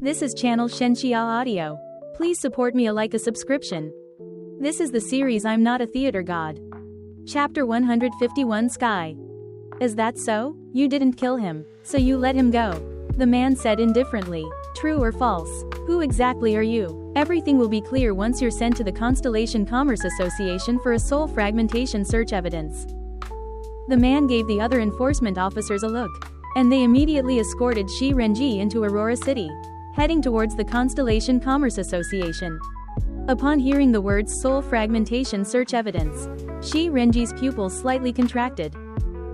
This is channel Xianxia Audio. Please support me a subscription. This is the series I'm Not a Theater God. Chapter 151 Sky. Is that so? You didn't kill him, so you let him go. The man said indifferently. True or false? Who exactly are you? Everything will be clear once you're sent to the Constellation Commerce Association for a soul fragmentation search evidence. The man gave the other enforcement officers a look, and they immediately escorted Xianxia into Aurora City, heading towards the Constellation Commerce Association. Upon hearing the words soul fragmentation search evidence, Xianxia's pupils slightly contracted.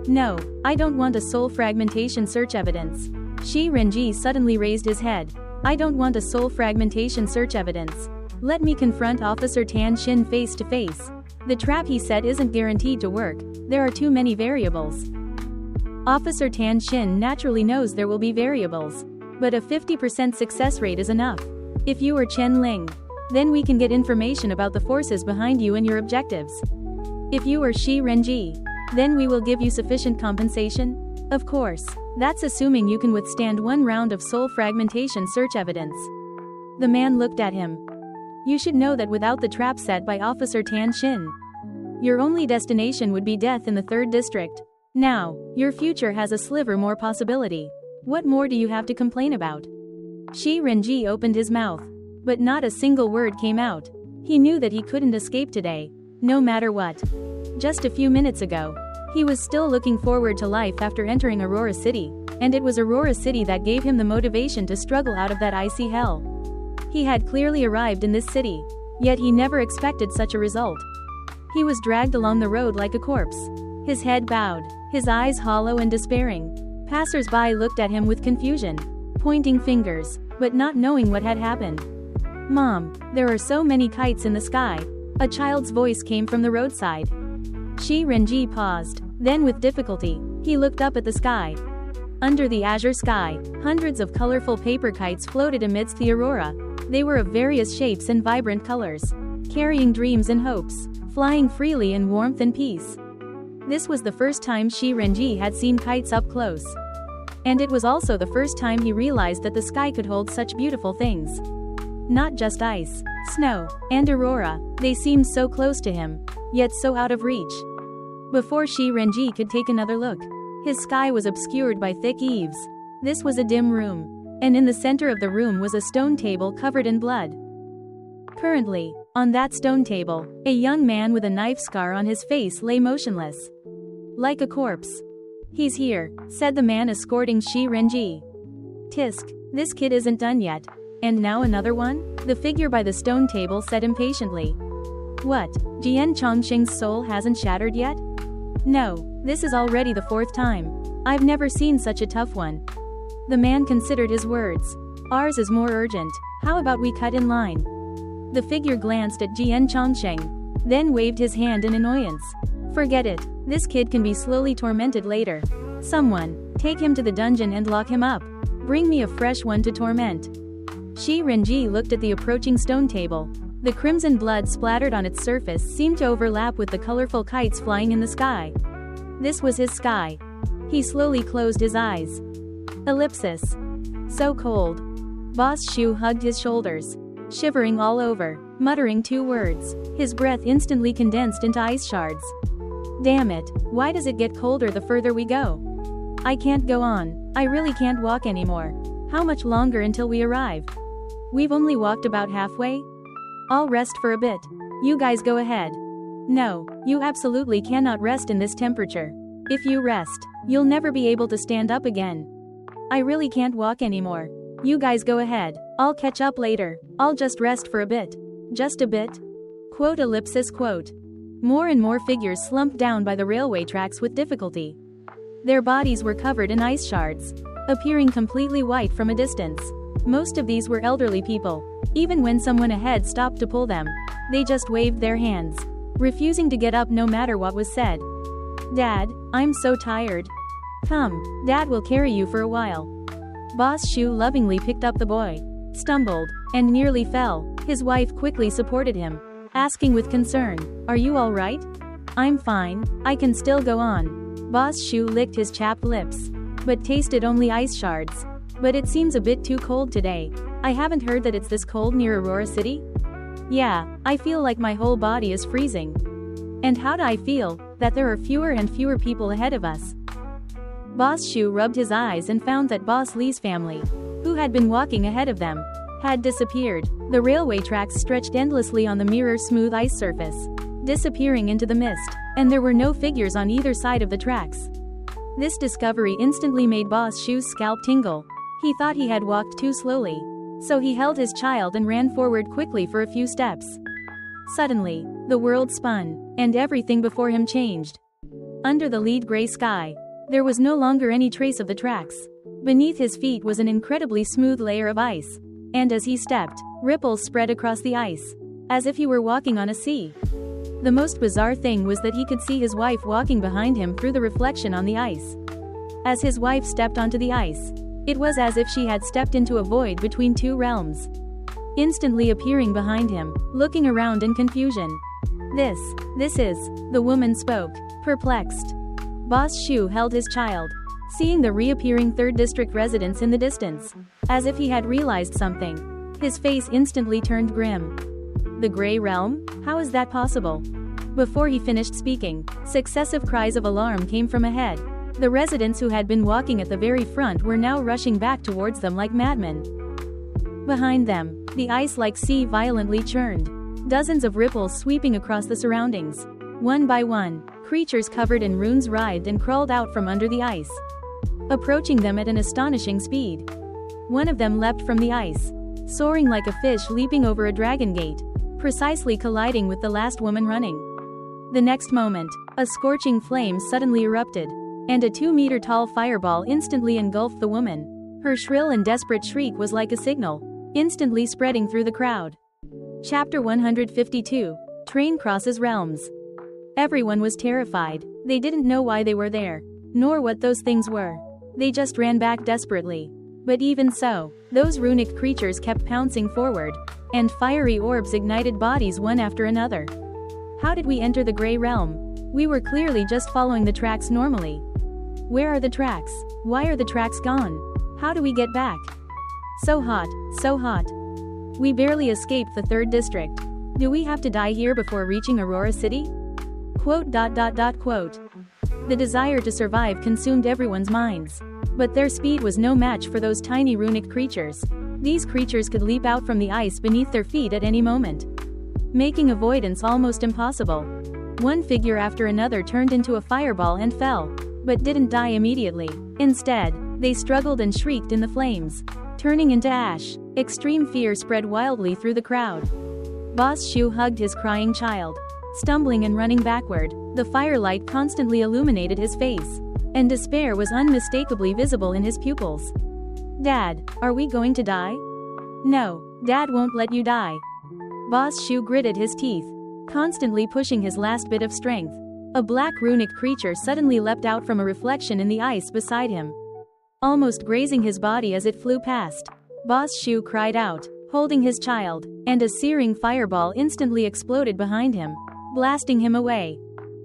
No, I don't want a soul fragmentation search evidence. Xianxia suddenly raised his head. I don't want a soul fragmentation search evidence. Let me confront Officer Tan Xin face to face. The trap he set isn't guaranteed to work. There are too many variables. Officer Tan Xin naturally knows there will be variables, but a 50% success rate is enough. If you are Chen Ling, then we can get information about the forces behind you and your objectives. If you are Xianxia, then we will give you sufficient compensation. Of course, that's assuming you can withstand one round of soul fragmentation search evidence. The man looked at him. You should know that without the trap set by Officer Tan Xin, your only destination would be death in the 3rd district. Now, your future has a sliver more possibility. What more do you have to complain about? Xianxia opened his mouth, but not a single word came out. He knew that he couldn't escape today, no matter what. Just a few minutes ago, he was still looking forward to life after entering Aurora City, and it was Aurora City that gave him the motivation to struggle out of that icy hell. He had clearly arrived in this city, yet he never expected such a result. He was dragged along the road like a corpse, his head bowed, his eyes hollow and despairing. Passers-by looked at him with confusion, pointing fingers, but not knowing what had happened. Mom, there are so many kites in the sky. A child's voice came from the roadside. Xianxia paused, then with difficulty, he looked up at the sky. Under the azure sky, hundreds of colorful paper kites floated amidst the aurora. They were of various shapes and vibrant colors, carrying dreams and hopes, flying freely in warmth and peace. This was the first time Xianxia had seen kites up close. And it was also the first time he realized that the sky could hold such beautiful things. Not just ice, snow, and aurora, they seemed so close to him, yet so out of reach. Before Xianxia could take another look, his sky was obscured by thick eaves. This was a dim room, and in the center of the room was a stone table covered in blood. Currently, on that stone table, a young man with a knife scar on his face lay motionless, like a corpse. He's here, said the man escorting Xianxia. Tisk, this kid isn't done yet. And now another one? The figure by the stone table said impatiently. What, Jian Chongqing's soul hasn't shattered yet? No, this is already the 4th time. I've never seen such a tough one. The man considered his words. Ours is more urgent. How about we cut in line? The figure glanced at Jian Chongqing, then waved his hand in annoyance. Forget it, this kid can be slowly tormented later. Someone, take him to the dungeon and lock him up. Bring me a fresh one to torment. Xianxia looked at the approaching stone table. The crimson blood splattered on its surface seemed to overlap with the colorful kites flying in the sky. This was his sky. He slowly closed his eyes. Ellipsis. So cold. Boss Shu hugged his shoulders, shivering all over, muttering 2 words. His breath instantly condensed into ice shards. Damn it, why does it get colder the further we go? I can't go on. I really can't walk anymore. How much longer until we arrive? We've only walked about halfway. I'll rest for a bit. You guys go ahead. No, you absolutely cannot rest in this temperature. If you rest, you'll never be able to stand up again. I really can't walk anymore. You guys go ahead. I'll catch up later. I'll just rest for a bit. Just a bit. Quote ellipsis quote. More and more figures slumped down by the railway tracks with difficulty. Their bodies were covered in ice shards, appearing completely white from a distance. Most of these were elderly people. Even when someone ahead stopped to pull them, they just waved their hands, refusing to get up no matter what was said. Dad, I'm so tired. Come, Dad will carry you for a while. Boss Shu lovingly picked up the boy, stumbled, and nearly fell. His wife quickly supported him, asking with concern, Are you all right? I'm fine, I can still go on. Boss Shu licked his chapped lips, but tasted only ice shards. But it seems a bit too cold today. I haven't heard that it's this cold near Aurora City? Yeah, I feel like my whole body is freezing. And how do I feel? That there are fewer and fewer people ahead of us. Boss Shu rubbed his eyes and found that Boss Li's family, who had been walking ahead of them, had disappeared. The railway tracks stretched endlessly on the mirror-smooth ice surface, disappearing into the mist, and there were no figures on either side of the tracks. This discovery instantly made Boss Shu's scalp tingle. He thought he had walked too slowly, so he held his child and ran forward quickly for a few steps. Suddenly, the world spun, and everything before him changed. Under the lead gray sky, there was no longer any trace of the tracks. Beneath his feet was an incredibly smooth layer of ice, and as he stepped, ripples spread across the ice, as if he were walking on a sea. The most bizarre thing was that he could see his wife walking behind him through the reflection on the ice. As his wife stepped onto the ice, it was as if she had stepped into a void between two realms. Instantly appearing behind him, looking around in confusion. This is, the woman spoke, perplexed. Boss Shu held his child, seeing the reappearing 3rd District residents in the distance. As if he had realized something, his face instantly turned grim. The Grey Realm? How is that possible? Before he finished speaking, successive cries of alarm came from ahead. The residents who had been walking at the very front were now rushing back towards them like madmen. Behind them, the ice-like sea violently churned, dozens of ripples sweeping across the surroundings. One by one, creatures covered in runes writhed and crawled out from under the ice, approaching them at an astonishing speed. One of them leapt from the ice, soaring like a fish leaping over a dragon gate, precisely colliding with the last woman running. The next moment, a scorching flame suddenly erupted, and a 2-meter-tall fireball instantly engulfed the woman. Her shrill and desperate shriek was like a signal, instantly spreading through the crowd. Chapter 152. Train crosses realms. Everyone was terrified. They didn't know why they were there, nor what those things were. They just ran back desperately. But even so, those runic creatures kept pouncing forward, and fiery orbs ignited bodies one after another. How did we enter the Grey Realm? We were clearly just following the tracks normally. Where are the tracks? Why are the tracks gone? How do we get back? So hot, so hot. We barely escaped the 3rd District. Do we have to die here before reaching Aurora City? Quote. The desire to survive consumed everyone's minds. But their speed was no match for those tiny runic creatures. These creatures could leap out from the ice beneath their feet at any moment, making avoidance almost impossible. One figure after another turned into a fireball and fell, but didn't die immediately. Instead, they struggled and shrieked in the flames, turning into ash. Extreme fear spread wildly through the crowd. Boss Shu hugged his crying child, stumbling and running backward. The firelight constantly illuminated his face, and despair was unmistakably visible in his pupils. Dad, are we going to die? No, Dad won't let you die. Boss Shu gritted his teeth, constantly pushing his last bit of strength. A black runic creature suddenly leapt out from a reflection in the ice beside him, almost grazing his body as it flew past. Boss Shu cried out, holding his child, and a searing fireball instantly exploded behind him, blasting him away.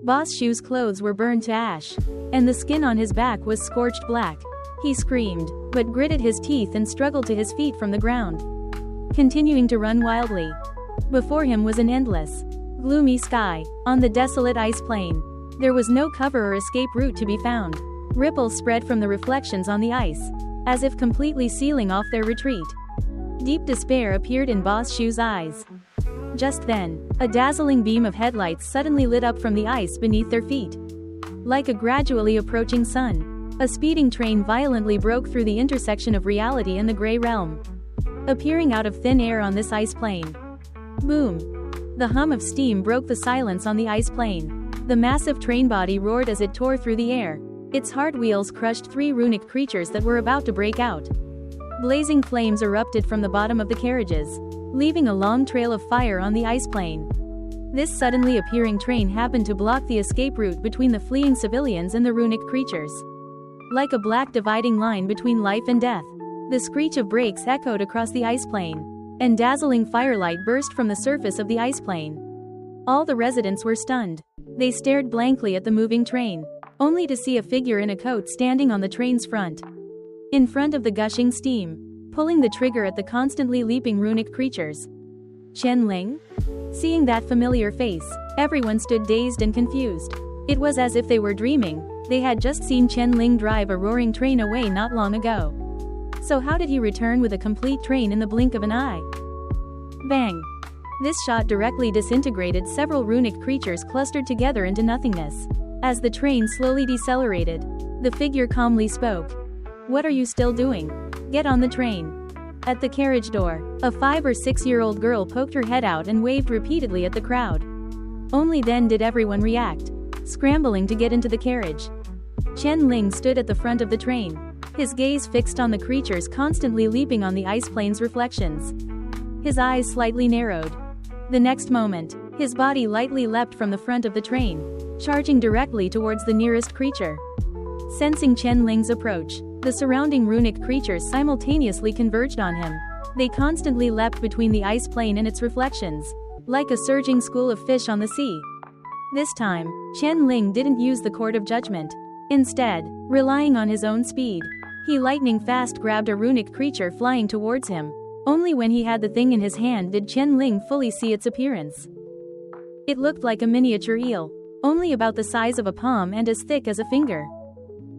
Boss Shu's clothes were burned to ash, and the skin on his back was scorched black. He screamed, but gritted his teeth and struggled to his feet from the ground, continuing to run wildly. Before him was an endless, gloomy sky. On the desolate ice plain, there was no cover or escape route to be found. Ripples spread from the reflections on the ice, as if completely sealing off their retreat. Deep despair appeared in Boss Shu's eyes. Just then, a dazzling beam of headlights suddenly lit up from the ice beneath their feet. Like a gradually approaching sun, a speeding train violently broke through the intersection of reality and the Grey Realm, appearing out of thin air on this ice plain. Boom! The hum of steam broke the silence on the ice plain. The massive train body roared as it tore through the air. Its hard wheels crushed 3 runic creatures that were about to break out. Blazing flames erupted from the bottom of the carriages, leaving a long trail of fire on the ice plain. This suddenly appearing train happened to block the escape route between the fleeing civilians and the runic creatures. Like a black dividing line between life and death, the screech of brakes echoed across the ice plain, and dazzling firelight burst from the surface of the ice plain. All the residents were stunned. They stared blankly at the moving train, only to see a figure in a coat standing on the train's front. In front of the gushing steam pulling the trigger at the constantly leaping runic creatures. Chen Ling? Seeing that familiar face, everyone stood dazed and confused. It was as if they were dreaming. They had just seen Chen Ling drive a roaring train away not long ago. So how did he return with a complete train in the blink of an eye? Bang! This shot directly disintegrated several runic creatures clustered together into nothingness. As the train slowly decelerated, the figure calmly spoke. "What are you still doing? Get on the train." At the carriage door, a 5 or 6-year-old girl poked her head out and waved repeatedly at the crowd. Only then did everyone react, scrambling to get into the carriage. Chen Ling stood at the front of the train, his gaze fixed on the creatures constantly leaping on the ice plane's reflections. His eyes slightly narrowed. The next moment, his body lightly leapt from the front of the train, charging directly towards the nearest creature. Sensing Chen Ling's approach, the surrounding runic creatures simultaneously converged on him. They constantly leapt between the ice plane and its reflections, like a surging school of fish on the sea. This time, Chen Ling didn't use the court of judgment. Instead, relying on his own speed, he lightning fast grabbed a runic creature flying towards him. Only when he had the thing in his hand did Chen Ling fully see its appearance. It looked like a miniature eel, only about the size of a palm and as thick as a finger.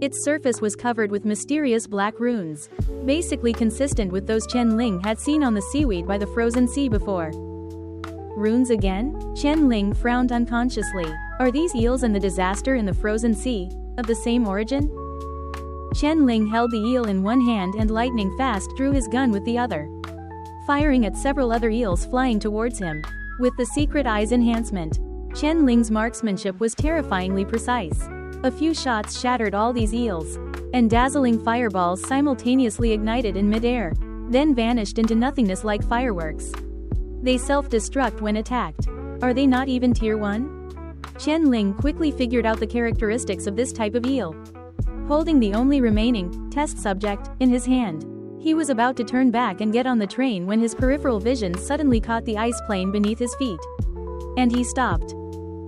Its surface was covered with mysterious black runes, basically consistent with those Chen Ling had seen on the seaweed by the frozen sea before. Runes again? Chen Ling frowned unconsciously. Are these eels and the disaster in the frozen sea of the same origin? Chen Ling held the eel in one hand and lightning fast drew his gun with the other, firing at several other eels flying towards him. With the secret eyes enhancement, Chen Ling's marksmanship was terrifyingly precise. A few shots shattered all these eels, and dazzling fireballs simultaneously ignited in midair, then vanished into nothingness like fireworks. They self-destruct when attacked. Are they not even tier 1? Chen Ling quickly figured out the characteristics of this type of eel. Holding the only remaining test subject in his hand, he was about to turn back and get on the train when his peripheral vision suddenly caught the ice plane beneath his feet. And he stopped.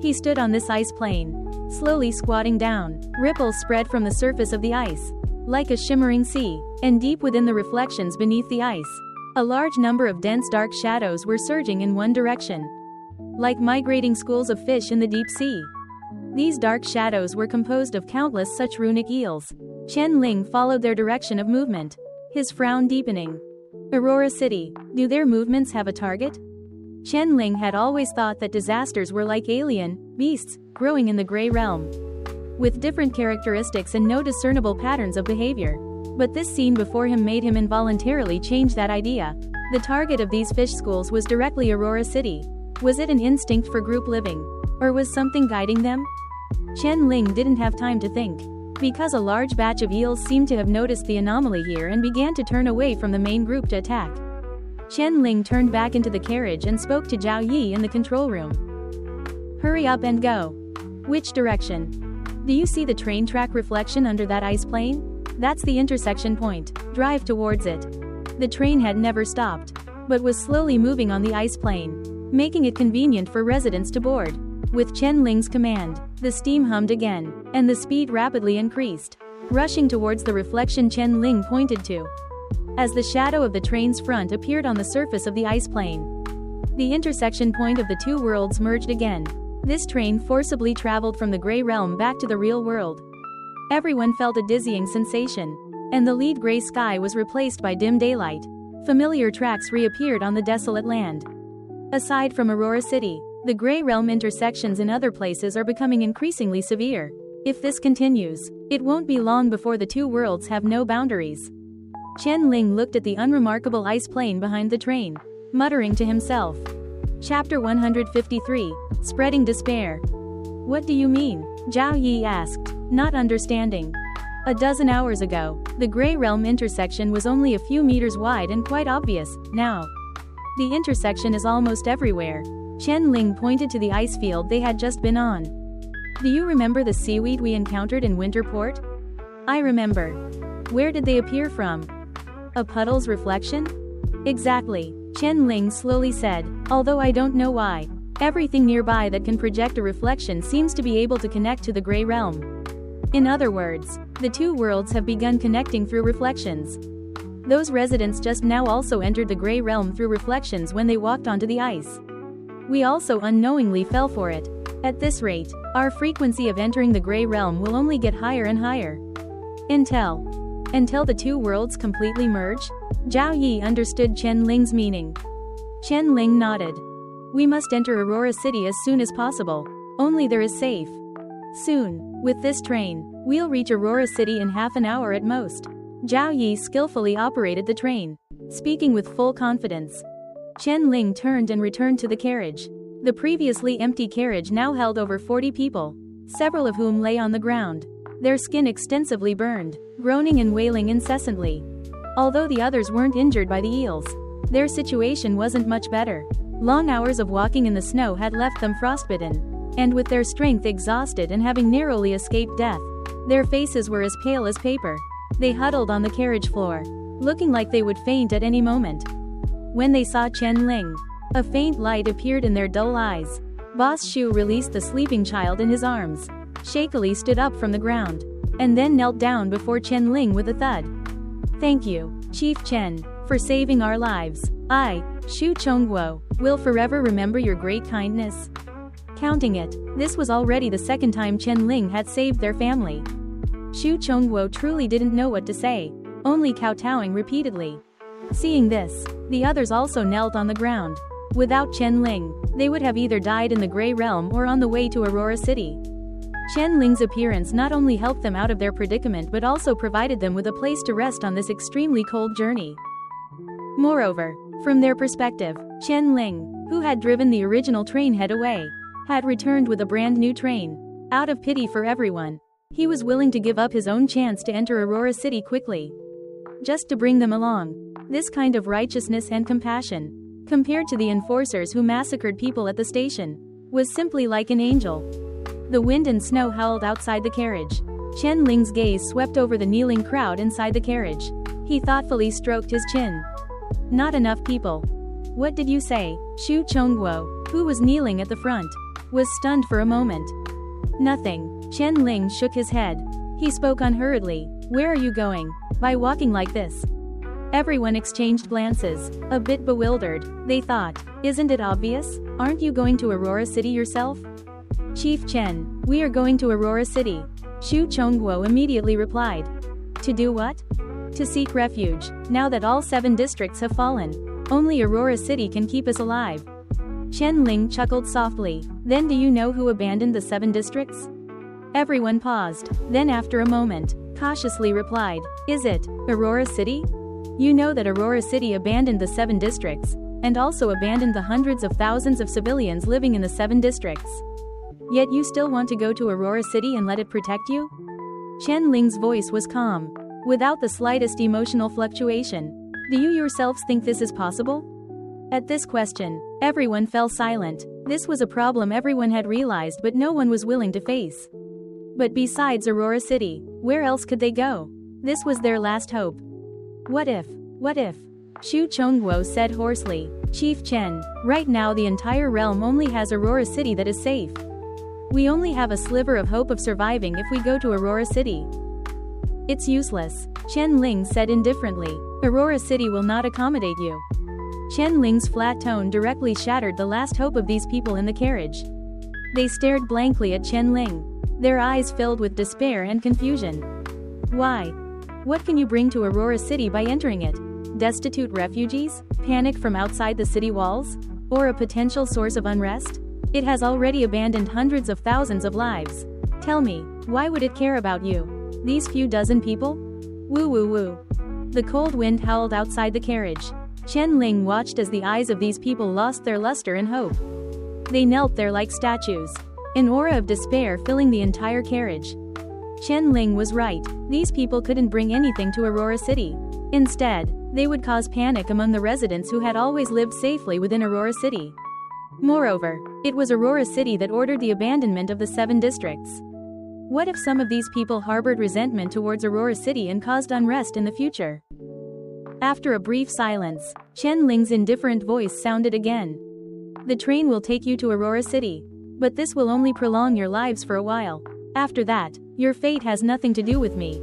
He stood on this ice plane, slowly squatting down. Ripples spread from the surface of the ice, like a shimmering sea, and deep within the reflections beneath the ice, a large number of dense dark shadows were surging in one direction, like migrating schools of fish in the deep sea. These dark shadows were composed of countless such runic eels. Chen Ling followed their direction of movement, his frown deepening. Aurora City, do their movements have a target? Chen Ling had always thought that disasters were like alien beasts growing in the gray realm, with different characteristics and no discernible patterns of behavior. But this scene before him made him involuntarily change that idea. The target of these fish schools was directly Aurora City. Was it an instinct for group living, or was something guiding them? Chen Ling didn't have time to think, because a large batch of eels seemed to have noticed the anomaly here and began to turn away from the main group to attack. Chen Ling turned back into the carriage and spoke to Zhao Yi in the control room. Hurry up and go. Which direction? Do you see the train track reflection under that ice plane? That's the intersection point. Drive towards it. The train had never stopped, but was slowly moving on the ice plane, making it convenient for residents to board. With Chen Ling's command, the steam hummed again, and the speed rapidly increased, rushing towards the reflection Chen Ling pointed to. As the shadow of the train's front appeared on the surface of the ice plane, the intersection point of the two worlds merged again. This train forcibly traveled from the gray realm back to the real world. Everyone felt a dizzying sensation, and the lead gray sky was replaced by dim daylight. Familiar tracks reappeared on the desolate land. Aside from Aurora City, the gray realm intersections in other places are becoming increasingly severe. If this continues, it won't be long before the two worlds have no boundaries. Chen Ling looked at the unremarkable ice plane behind the train, muttering to himself. Chapter 153, Spreading Despair. What do you mean? Zhao Yi asked, not understanding. A dozen hours ago, the gray realm intersection was only a few meters wide and quite obvious. Now, the intersection is almost everywhere. Chen Ling pointed to the ice field they had just been on. Do you remember the seaweed we encountered in Winterport? I remember. Where did they appear from? A puddle's reflection? Exactly, Chen Ling slowly said, although I don't know why. Everything nearby that can project a reflection seems to be able to connect to the gray realm. In other words, the two worlds have begun connecting through reflections. Those residents just now also entered the gray realm through reflections when they walked onto the ice. We also unknowingly fell for it. At this rate, our frequency of entering the gray realm will only get higher and higher. Until the two worlds completely merge? Zhao Yi understood Chen Ling's meaning. Chen Ling nodded. We must enter Aurora City as soon as possible. Only there is safe. Soon. With this train, we'll reach Aurora City in half an hour at most. Zhao Yi skillfully operated the train, speaking with full confidence. Chen Ling turned and returned to the carriage. The previously empty carriage now held over 40 people, several of whom lay on the ground, their skin extensively burned, groaning and wailing incessantly. Although the others weren't injured by the eels, their situation wasn't much better. Long hours of walking in the snow had left them frostbitten, and with their strength exhausted and having narrowly escaped death, their faces were as pale as paper. They huddled on the carriage floor, looking like they would faint at any moment. When they saw Chen Ling, a faint light appeared in their dull eyes. Boss Shu released the sleeping child in his arms, shakily stood up from the ground, and then knelt down before Chen Ling with a thud. Thank you, Chief Chen, for saving our lives. I, Shu Chongguo, will forever remember your great kindness. Counting it, this was already the second time Chen Ling had saved their family. Shu Chongguo truly didn't know what to say, only kowtowing repeatedly. Seeing this, the others also knelt on the ground. Without Chen Ling, they would have either died in the Gray Realm or on the way to Aurora City. Chen Ling's appearance not only helped them out of their predicament but also provided them with a place to rest on this extremely cold journey. Moreover, from their perspective, Chen Ling, who had driven the original train head away, had returned with a brand new train. Out of pity for everyone, he was willing to give up his own chance to enter Aurora City quickly, just to bring them along. This kind of righteousness and compassion, compared to the enforcers who massacred people at the station, was simply like an angel. The wind and snow howled outside the carriage. Chen Ling's gaze swept over the kneeling crowd inside the carriage. He thoughtfully stroked his chin. Not enough people. What did you say? Shu Chongguo, who was kneeling at the front, was stunned for a moment. Nothing. Chen Ling shook his head. He spoke unhurriedly. Where are you going? By walking like this? Everyone exchanged glances, a bit bewildered. They thought, isn't it obvious? Aren't you going to Aurora City yourself? Chief Chen, we are going to Aurora City. Shu Chongguo immediately replied. To do what? To seek refuge. Now that all 7 districts have fallen, only Aurora City can keep us alive. Chen Ling chuckled softly. Then do you know who abandoned the 7 districts? Everyone paused, then after a moment, cautiously replied, is it Aurora City? You know that Aurora City abandoned the 7 districts, and also abandoned the hundreds of thousands of civilians living in the 7 districts. Yet you still want to go to Aurora City and let it protect you? Chen Ling's voice was calm, without the slightest emotional fluctuation. Do you yourselves think this is possible? At this question, everyone fell silent. This was a problem everyone had realized but no one was willing to face. But besides Aurora City, where else could they go? This was their last hope. What if? Shu Chongguo said hoarsely. Chief Chen, right now the entire realm only has Aurora City that is safe. We only have a sliver of hope of surviving if we go to Aurora City. It's useless, Chen Ling said indifferently. Aurora City will not accommodate you. Chen Ling's flat tone directly shattered the last hope of these people in the carriage. They stared blankly at Chen Ling, their eyes filled with despair and confusion. Why? What can you bring to Aurora City by entering it? Destitute refugees? Panic from outside the city walls? Or a potential source of unrest? It has already abandoned hundreds of thousands of lives. Tell me, why would it care about you? These few dozen people? Woo woo woo. The cold wind howled outside the carriage. Chen Ling watched as the eyes of these people lost their luster and hope. They knelt there like statues, an aura of despair filling the entire carriage. Chen Ling was right, these people couldn't bring anything to Aurora City. Instead, they would cause panic among the residents who had always lived safely within Aurora City. Moreover, it was Aurora City that ordered the abandonment of the 7 districts. What if some of these people harbored resentment towards Aurora City and caused unrest in the future? After a brief silence, Chen Ling's indifferent voice sounded again. The train will take you to Aurora City, but this will only prolong your lives for a while. After that, your fate has nothing to do with me.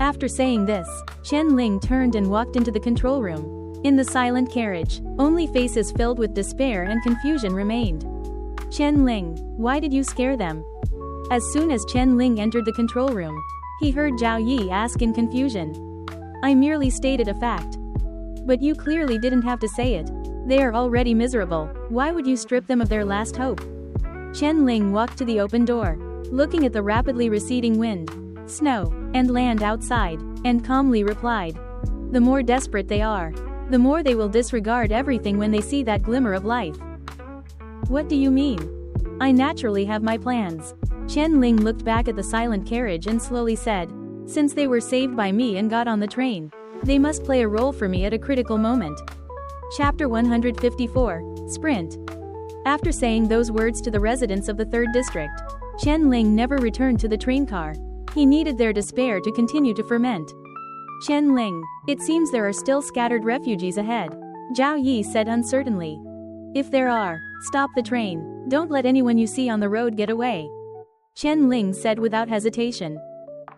After saying this, Chen Ling turned and walked into the control room. In the silent carriage, only faces filled with despair and confusion remained. Chen Ling, why did you scare them? As soon as Chen Ling entered the control room, he heard Zhao Yi ask in confusion. I merely stated a fact. But you clearly didn't have to say it. They are already miserable, why would you strip them of their last hope? Chen Ling walked to the open door, looking at the rapidly receding wind, snow, and land outside, and calmly replied. The more desperate they are, the more they will disregard everything when they see that glimmer of life. What do you mean? I naturally have my plans. Chen Ling looked back at the silent carriage and slowly said, since they were saved by me and got on the train, they must play a role for me at a critical moment. Chapter 154, Sprint. After saying those words to the residents of the 3rd district, Chen Ling never returned to the train car. He needed their despair to continue to ferment. Chen Ling, it seems there are still scattered refugees ahead, Zhao Yi said uncertainly. If there are, stop the train, don't let anyone you see on the road get away. Chen Ling said without hesitation.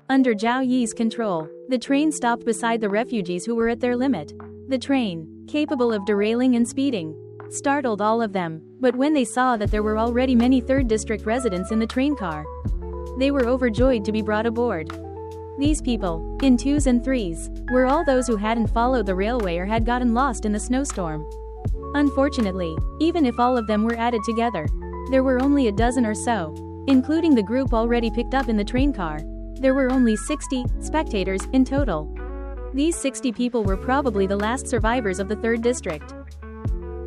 Under Zhao Yi's control, the train stopped beside the refugees who were at their limit. The train, capable of derailing and speeding, startled all of them, but when they saw that there were already many 3rd district residents in the train car, they were overjoyed to be brought aboard. These people, in 2s and 3s, were all those who hadn't followed the railway or had gotten lost in the snowstorm. Unfortunately, even if all of them were added together, there were only a dozen or so, including the group already picked up in the train car. There were only 60 spectators in total. These 60 people were probably the last survivors of the 3rd district.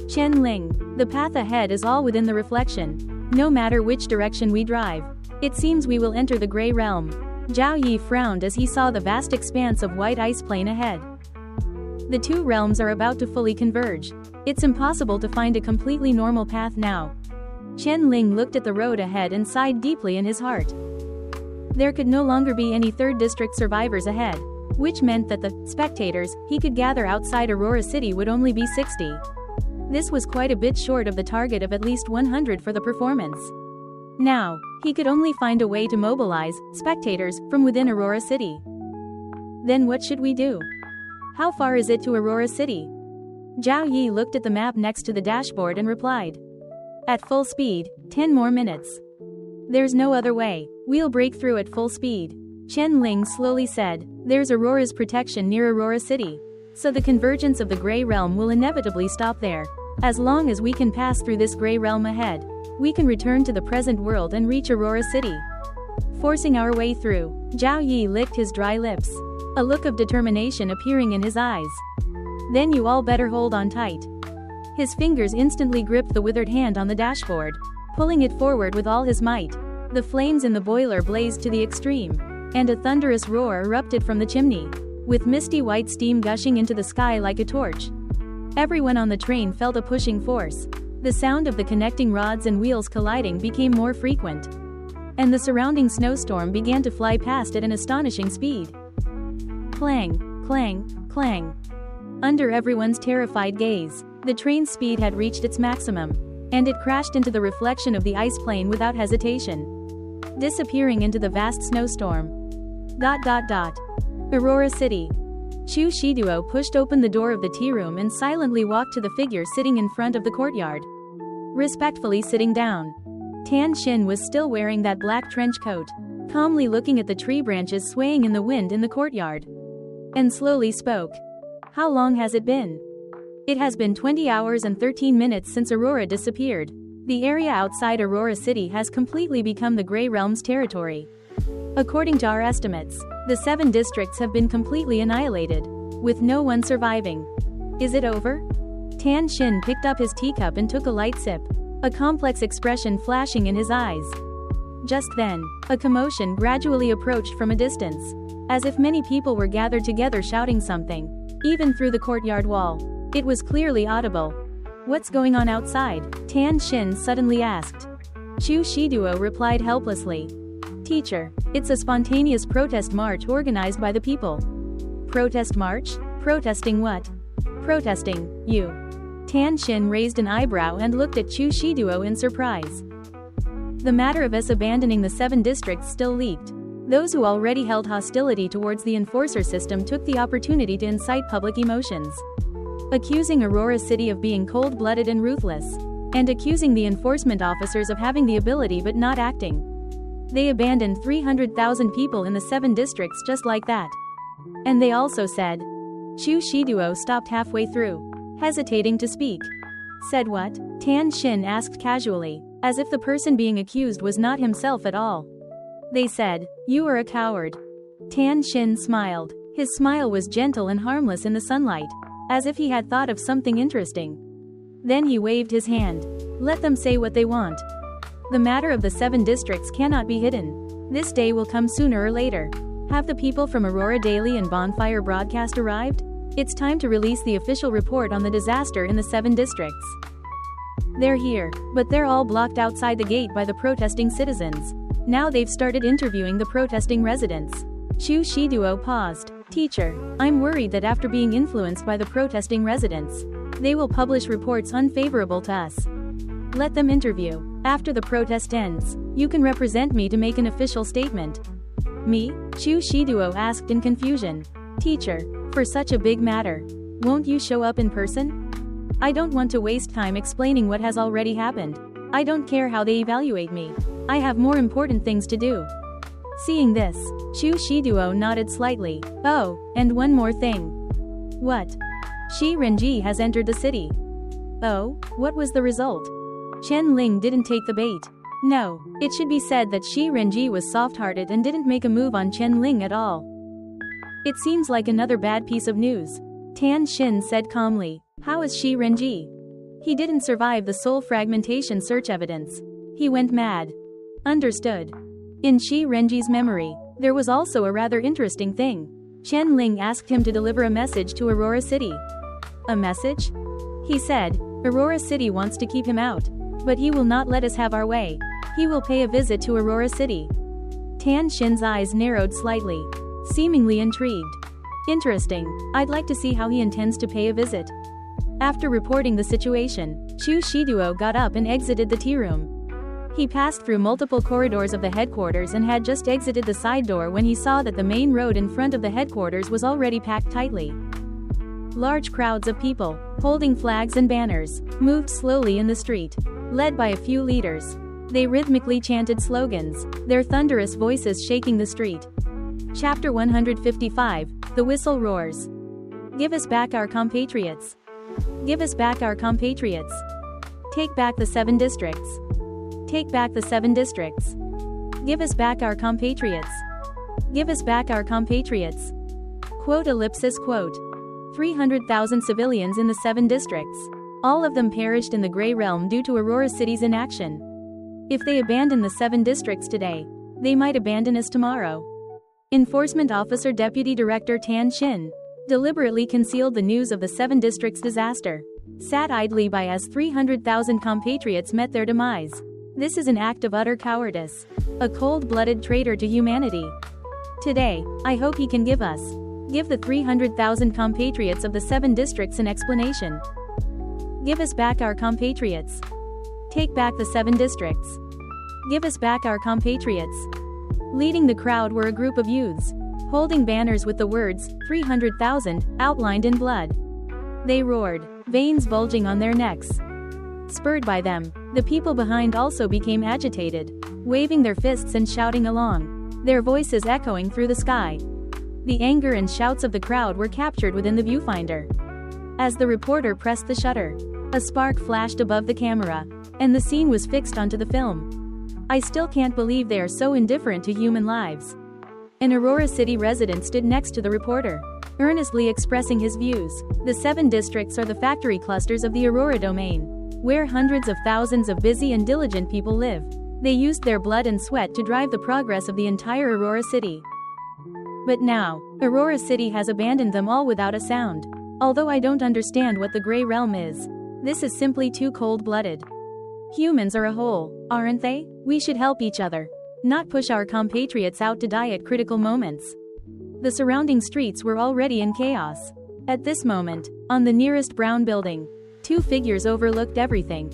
Chen Ling, the path ahead is all within the reflection. No matter which direction we drive, it seems we will enter the Grey Realm. Zhao Yi frowned as he saw the vast expanse of white ice plain ahead. The two realms are about to fully converge. It's impossible to find a completely normal path now. Chen Ling looked at the road ahead and sighed deeply in his heart. There could no longer be any 3rd district survivors ahead, which meant that the spectators he could gather outside Aurora City would only be 60. This was quite a bit short of the target of at least 100 for the performance. Now, he could only find a way to mobilize spectators from within Aurora City. Then what should we do? How far is it to Aurora City? Zhao Yi looked at the map next to the dashboard and replied. At full speed, 10 more minutes. There's no other way, we'll break through at full speed. Chen Ling slowly said, there's Aurora's protection near Aurora City, so the convergence of the Grey Realm will inevitably stop there. As long as we can pass through this Grey Realm ahead, we can return to the present world and reach Aurora City. Forcing our way through, Zhao Yi licked his dry lips, a look of determination appearing in his eyes. Then you all better hold on tight. His fingers instantly gripped the withered hand on the dashboard, pulling it forward with all his might. The flames in the boiler blazed to the extreme, and a thunderous roar erupted from the chimney, with misty white steam gushing into the sky like a torch. Everyone on the train felt a pushing force. The sound of the connecting rods and wheels colliding became more frequent, and the surrounding snowstorm began to fly past at an astonishing speed. Clang, clang, clang. Under everyone's terrified gaze, the train's speed had reached its maximum, and it crashed into the reflection of the ice plain without hesitation, disappearing into the vast snowstorm. Aurora City. Chu Shiduo pushed open the door of the tea room and silently walked to the figure sitting in front of the courtyard. Respectfully sitting down, Tan Xin was still wearing that black trench coat, calmly looking at the tree branches swaying in the wind in the courtyard, and slowly spoke. How long has it been? It has been 20 hours and 13 minutes since Aurora disappeared. The area outside Aurora City has completely become the Grey Realm's territory. According to our estimates, the 7 districts have been completely annihilated, with no one surviving. Is it over? Tan Xin picked up his teacup and took a light sip, a complex expression flashing in his eyes. Just then, a commotion gradually approached from a distance, as if many people were gathered together shouting something, even through the courtyard wall. It was clearly audible. What's going on outside? Tan Xin suddenly asked. Chu Shiduo replied helplessly. Teacher, it's a spontaneous protest march organized by the people. Protest march? Protesting what? Protesting, you. Tan Xin raised an eyebrow and looked at Chu Shiduo in surprise. The matter of us abandoning the 7 districts still leaked. Those who already held hostility towards the enforcer system took the opportunity to incite public emotions, accusing Aurora City of being cold-blooded and ruthless, and accusing the enforcement officers of having the ability but not acting. They abandoned 300,000 people in the 7 districts just like that. And they also said. Chu Shiduo stopped halfway through, hesitating to speak. Said what? Tan Xin asked casually, as if the person being accused was not himself at all. They said, "You are a coward." Tan Xin smiled. His smile was gentle and harmless in the sunlight, as if he had thought of something interesting. Then he waved his hand. Let them say what they want. The matter of the 7 districts cannot be hidden. This day will come sooner or later. Have the people from Aurora Daily and Bonfire Broadcast arrived? It's time to release the official report on the disaster in the 7 districts. They're here, but they're all blocked outside the gate by the protesting citizens. Now they've started interviewing the protesting residents. Chu Shiduo paused. Teacher, I'm worried that after being influenced by the protesting residents, they will publish reports unfavorable to us. Let them interview. After the protest ends, you can represent me to make an official statement. Me? Chu Shiduo asked in confusion. Teacher, for such a big matter, won't you show up in person? I don't want to waste time explaining what has already happened. I don't care how they evaluate me. I have more important things to do. Seeing this, Chu Shiduo nodded slightly. Oh, and one more thing. What? Shi Renji has entered the city. Oh, what was the result? Chen Ling didn't take the bait. No, it should be said that Shi Renji was soft-hearted and didn't make a move on Chen Ling at all. It seems like another bad piece of news. Tan Xin said calmly. How is Shi Renji? He didn't survive the soul fragmentation search evidence. He went mad. Understood. In Shi Renji's memory, there was also a rather interesting thing. Chen Ling asked him to deliver a message to Aurora City. A message? He said, Aurora City wants to keep him out. But he will not let us have our way. He will pay a visit to Aurora City. Tan Xin's eyes narrowed slightly, seemingly intrigued. Interesting. I'd like to see how he intends to pay a visit. After reporting the situation, Chu Shiduo got up and exited the tea room. He passed through multiple corridors of the headquarters and had just exited the side door when he saw that the main road in front of the headquarters was already packed tightly. Large crowds of people, holding flags and banners, moved slowly in the street, led by a few leaders. They rhythmically chanted slogans, their thunderous voices shaking the street. Chapter 155, The Whistle Roars. Give us back our compatriots. Give us back our compatriots. Take back the 7 districts. Take back the 7 districts. Give us back our compatriots. Give us back our compatriots. Quote ellipsis quote. 300,000 civilians in the 7 districts. All of them perished in the Grey Realm due to Aurora City's inaction. If they abandon the 7 districts today, they might abandon us tomorrow. Enforcement Officer Deputy Director Tan Xin deliberately concealed the news of the 7 districts disaster, sat idly by as 300,000 compatriots met their demise. This is an act of utter cowardice. A cold-blooded traitor to humanity. Today, I hope he can give the 300,000 compatriots of the 7 districts an explanation. Give us back our compatriots. Take back the 7 districts. Give us back our compatriots. Leading the crowd were a group of youths, holding banners with the words, 300,000, outlined in blood. They roared, veins bulging on their necks. Spurred by them, the people behind also became agitated, waving their fists and shouting along, their voices echoing through the sky. The anger and shouts of the crowd were captured within the viewfinder. As the reporter pressed the shutter, a spark flashed above the camera, and the scene was fixed onto the film. I still can't believe they are so indifferent to human lives. An Aurora City resident stood next to the reporter, earnestly expressing his views. The 7 districts are the factory clusters of the Aurora domain, where hundreds of thousands of busy and diligent people live. They used their blood and sweat to drive the progress of the entire Aurora City. But now, Aurora City has abandoned them all without a sound. Although I don't understand what the Grey Realm is, this is simply too cold-blooded. Humans are a whole, aren't they? We should help each other, not push our compatriots out to die at critical moments. The surrounding streets were already in chaos. At this moment, on the nearest brown building, 2 figures overlooked everything.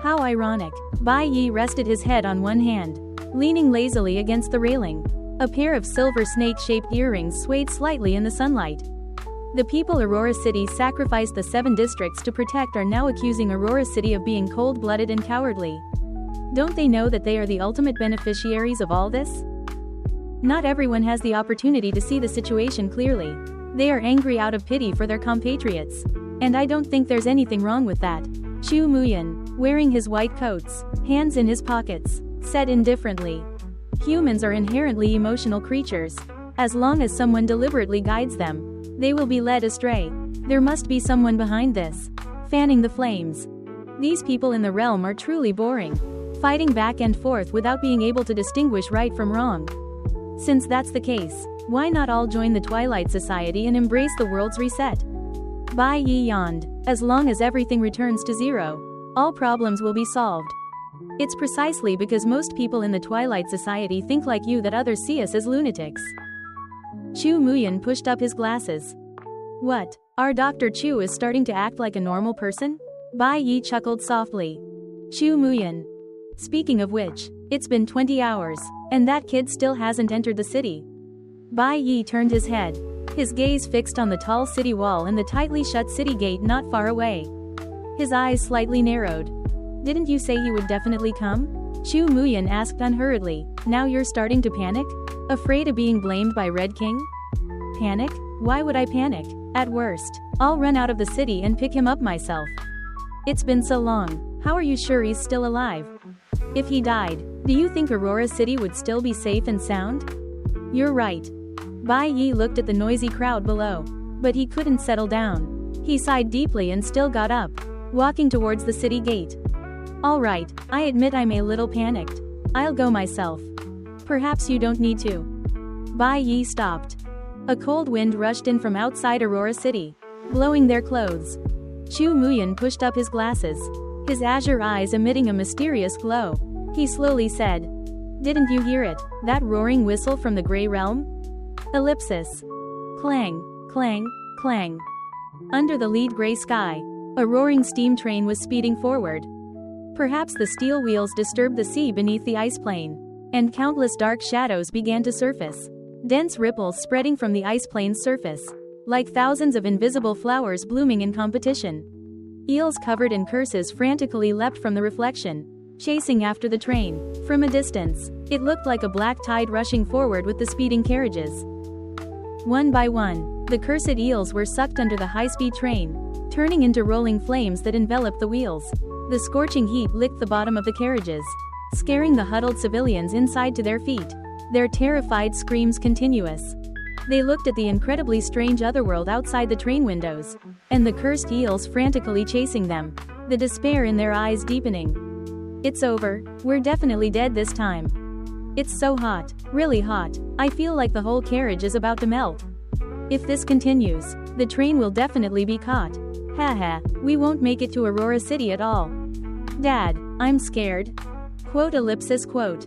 How ironic. Bai Yi rested his head on one hand, leaning lazily against the railing. A pair of silver snake-shaped earrings swayed slightly in the sunlight. The people Aurora City sacrificed the 7 districts to protect are now accusing Aurora City of being cold-blooded and cowardly. Don't they know that they are the ultimate beneficiaries of all this? Not everyone has the opportunity to see the situation clearly. They are angry out of pity for their compatriots. And I don't think there's anything wrong with that. Chu Muyan, wearing his white coats, hands in his pockets, said indifferently. Humans are inherently emotional creatures. As long as someone deliberately guides them, they will be led astray. There must be someone behind this. Fanning the flames. These people in the realm are truly boring. Fighting back and forth without being able to distinguish right from wrong. Since that's the case, why not all join the Twilight Society and embrace the world's reset? Bai Yi yawned. As long as everything returns to zero, all problems will be solved. It's precisely because most people in the Twilight Society think like you that others see us as lunatics. Chu Muyan pushed up his glasses. What? Our Dr. Chu is starting to act like a normal person? Bai Yi chuckled softly. Chu Muyan. Speaking of which, it's been 20 hours, and that kid still hasn't entered the city. Bai Yi turned his head, his gaze fixed on the tall city wall and the tightly shut city gate not far away. His eyes slightly narrowed. Didn't you say he would definitely come? Chu Muyan asked unhurriedly. Now you're starting to panic? Afraid of being blamed by Red King? Panic? Why would I panic? At worst, I'll run out of the city and pick him up myself. It's been so long. How are you sure he's still alive? If he died, do you think Aurora City would still be safe and sound? You're right. Bai Yi looked at the noisy crowd below, but he couldn't settle down. He sighed deeply and still got up, walking towards the city gate. All right, I admit I'm a little panicked. I'll go myself. Perhaps you don't need to. Bai Yi stopped. A cold wind rushed in from outside Aurora City, blowing their clothes. Chu Muyan pushed up his glasses, his azure eyes emitting a mysterious glow. He slowly said, "Didn't you hear it, that roaring whistle from the Grey Realm?" Ellipsis. Clang, clang, clang. Under the lead gray sky, a roaring steam train was speeding forward. Perhaps the steel wheels disturbed the sea beneath the ice plain, and countless dark shadows began to surface. Dense ripples spreading from the ice plane's surface, like thousands of invisible flowers blooming in competition. Eels covered in curses frantically leapt from the reflection, chasing after the train. From a distance, it looked like a black tide rushing forward with the speeding carriages. One by one, the cursed eels were sucked under the high-speed train, turning into rolling flames that enveloped the wheels. The scorching heat licked the bottom of the carriages, scaring the huddled civilians inside to their feet, their terrified screams continuous. They looked at the incredibly strange otherworld outside the train windows, and the cursed eels frantically chasing them, the despair in their eyes deepening. It's over, we're definitely dead this time. It's so hot, really hot, I feel like the whole carriage is about to melt. If this continues, the train will definitely be caught. Haha, we won't make it to Aurora City at all. Dad, I'm scared. Quote ellipsis quote.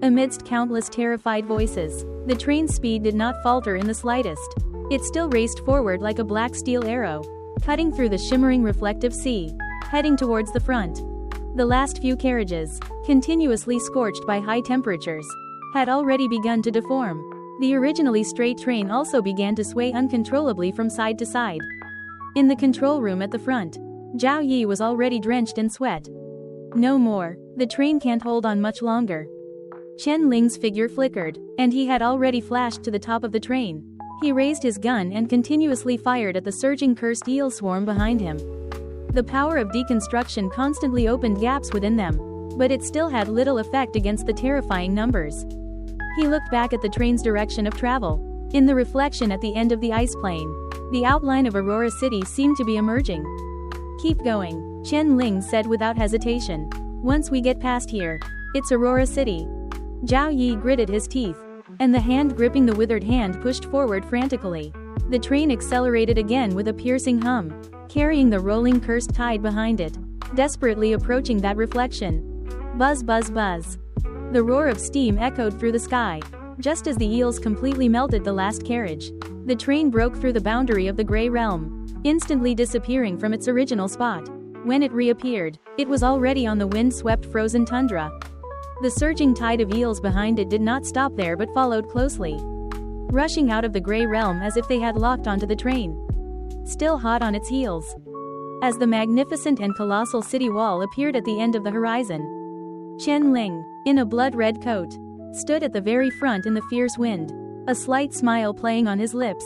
Amidst countless terrified voices, the train's speed did not falter in the slightest. It still raced forward like a black steel arrow, cutting through the shimmering reflective sea, heading towards the front. The last few carriages, continuously scorched by high temperatures, had already begun to deform. The originally straight train also began to sway uncontrollably from side to side. In the control room at the front, Zhao Yi was already drenched in sweat. No more, the train can't hold on much longer. Chen Ling's figure flickered, and he had already flashed to the top of the train. He raised his gun and continuously fired at the surging cursed eel swarm behind him. The power of deconstruction constantly opened gaps within them, but it still had little effect against the terrifying numbers. He looked back at the train's direction of travel. In the reflection at the end of the ice plain, the outline of Aurora City seemed to be emerging. Keep going, Chen Ling said without hesitation. Once we get past here, it's Aurora City. Zhao Yi gritted his teeth, and the hand gripping the withered hand pushed forward frantically. The train accelerated again with a piercing hum, carrying the rolling cursed tide behind it, desperately approaching that reflection. Buzz buzz buzz. The roar of steam echoed through the sky. Just as the eels completely melted the last carriage, the train broke through the boundary of the Grey Realm, instantly disappearing from its original spot. When it reappeared, it was already on the wind-swept frozen tundra. The surging tide of eels behind it did not stop there but followed closely, rushing out of the gray realm as if they had locked onto the train, still hot on its heels. As the magnificent and colossal city wall appeared at the end of the horizon, Chen Ling, in a blood-red coat, stood at the very front in the fierce wind, a slight smile playing on his lips.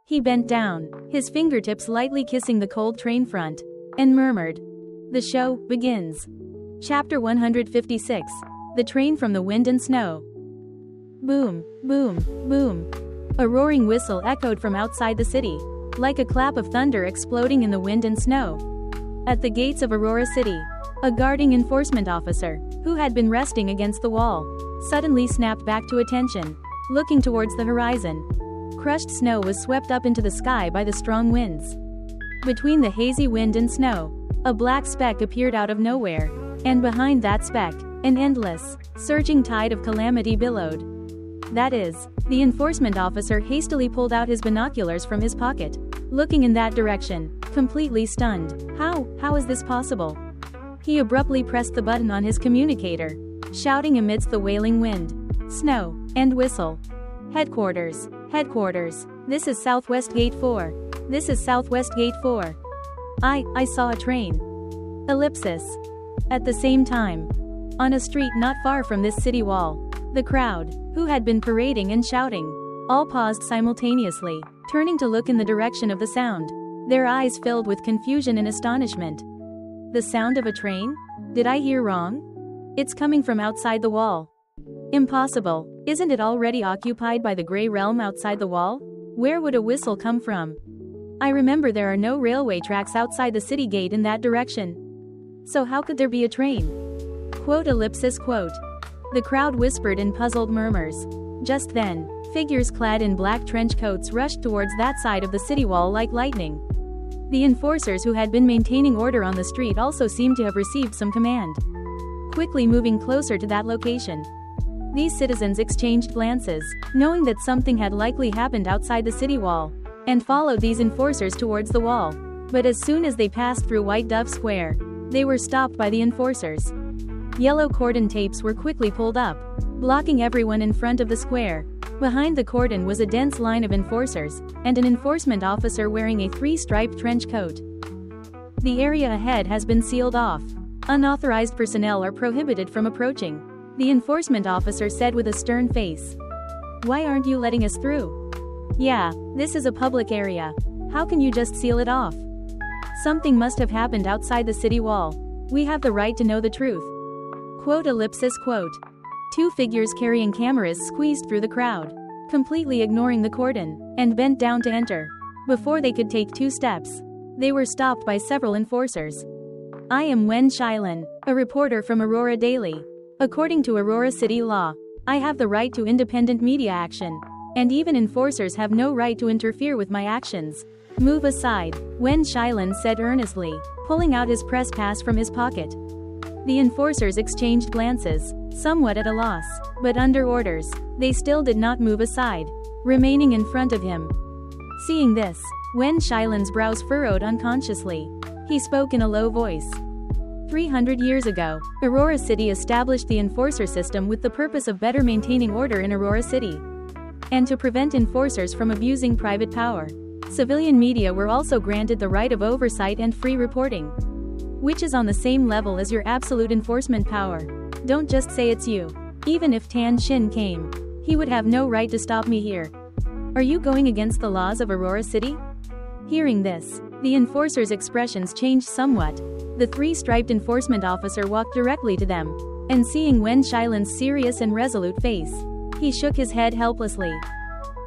He bent down, his fingertips lightly kissing the cold train front, and murmured, "The show begins." Chapter 156. The Train from the Wind and Snow. Boom, boom, boom. A roaring whistle echoed from outside the city, like a clap of thunder exploding in the wind and snow. At the gates of Aurora City, a guarding enforcement officer, who had been resting against the wall, suddenly snapped back to attention, looking towards the horizon. Crushed snow was swept up into the sky by the strong winds. Between the hazy wind and snow, a black speck appeared out of nowhere, and behind that speck, an endless, surging tide of calamity billowed. That is, the enforcement officer hastily pulled out his binoculars from his pocket, looking in that direction, completely stunned. How is this possible? He abruptly pressed the button on his communicator, shouting amidst the wailing wind, snow, and whistle. Headquarters, this is Southwest Gate 4. This is Southwest Gate 4. I saw a train. Ellipsis. At the same time, on a street not far from this city wall, the crowd, who had been parading and shouting, all paused simultaneously, turning to look in the direction of the sound, their eyes filled with confusion and astonishment. The sound of a train? Did I hear wrong? It's coming from outside the wall. Impossible. Isn't it already occupied by the gray realm outside the wall? Where would a whistle come from? I remember there are no railway tracks outside the city gate in that direction. So how could there be a train? Quote. The crowd whispered in puzzled murmurs. Just then, figures clad in black trench coats rushed towards that side of the city wall like lightning. The enforcers who had been maintaining order on the street also seemed to have received some command. Quickly moving closer to that location, these citizens exchanged glances, knowing that something had likely happened outside the city wall, and followed these enforcers towards the wall. But as soon as they passed through White Dove Square, they were stopped by the enforcers. Yellow cordon tapes were quickly pulled up, blocking everyone in front of the square. Behind the cordon was a dense line of enforcers, and an enforcement officer wearing a three-striped trench coat. The area ahead has been sealed off. Unauthorized personnel are prohibited from approaching, the enforcement officer said with a stern face. Why aren't you letting us through? Yeah, this is a public area. How can you just seal it off? Something must have happened outside the city wall. We have the right to know the truth. Quote. Two figures carrying cameras squeezed through the crowd, completely ignoring the cordon, and bent down to enter. Before they could take 2 steps, they were stopped by several enforcers. I am Wen Xiaolin, a reporter from Aurora Daily. According to Aurora City law, I have the right to independent media action, and even enforcers have no right to interfere with my actions. Move aside, Wen Xiaolin said earnestly, pulling out his press pass from his pocket. The enforcers exchanged glances, somewhat at a loss, but under orders, they still did not move aside, remaining in front of him. Seeing this, Wen Xiaolin's brows furrowed unconsciously. He spoke in a low voice. 300 years ago, Aurora City established the enforcer system with the purpose of better maintaining order in Aurora City, and to prevent enforcers from abusing private power. Civilian media were also granted the right of oversight and free reporting, which is on the same level as your absolute enforcement power. Don't just say it's you. Even if Tan Xin came, he would have no right to stop me here. Are you going against the laws of Aurora City? Hearing this, the enforcer's expressions changed somewhat. The three-striped enforcement officer walked directly to them, and seeing Wen Xiaolin's serious and resolute face, he shook his head helplessly.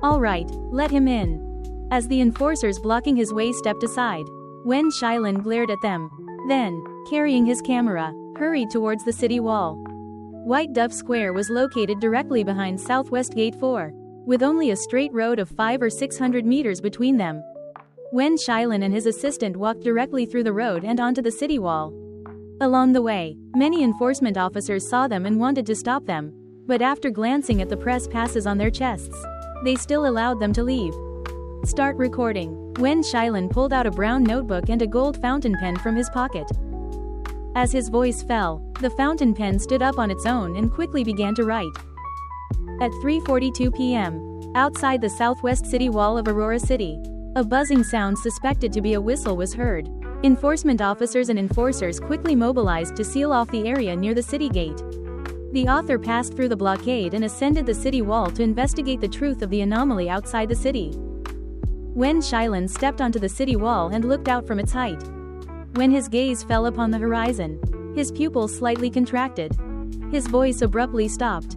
All right, let him in. As the enforcers blocking his way stepped aside, Wen Xiaolin glared at them. Then, carrying his camera, hurried towards the city wall. White Dove Square was located directly behind Southwest Gate 4, with only a straight road of 500 or 600 meters between them. Wen Xiaolin and his assistant walked directly through the road and onto the city wall. Along the way, many enforcement officers saw them and wanted to stop them, but after glancing at the press passes on their chests, they still allowed them to leave. Start recording. Wen Xiaolin pulled out a brown notebook and a gold fountain pen from his pocket. As his voice fell, the fountain pen stood up on its own and quickly began to write. At 3:42 p.m., outside the southwest city wall of Aurora City, a buzzing sound suspected to be a whistle was heard. Enforcement officers and enforcers quickly mobilized to seal off the area near the city gate. The author passed through the blockade and ascended the city wall to investigate the truth of the anomaly outside the city. Wen Xiaolin stepped onto the city wall and looked out from its height. When his gaze fell upon the horizon, his pupils slightly contracted. His voice abruptly stopped.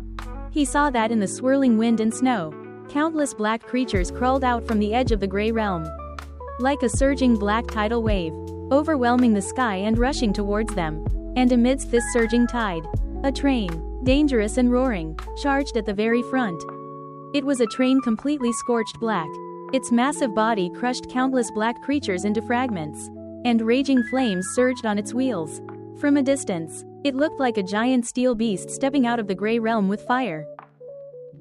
He saw that in the swirling wind and snow, countless black creatures crawled out from the edge of the gray realm. Like a surging black tidal wave, overwhelming the sky and rushing towards them. And amidst this surging tide, a train, dangerous and roaring, charged at the very front. It was a train completely scorched black. Its massive body crushed countless black creatures into fragments, and raging flames surged on its wheels. From a distance, it looked like a giant steel beast stepping out of the gray realm with fire.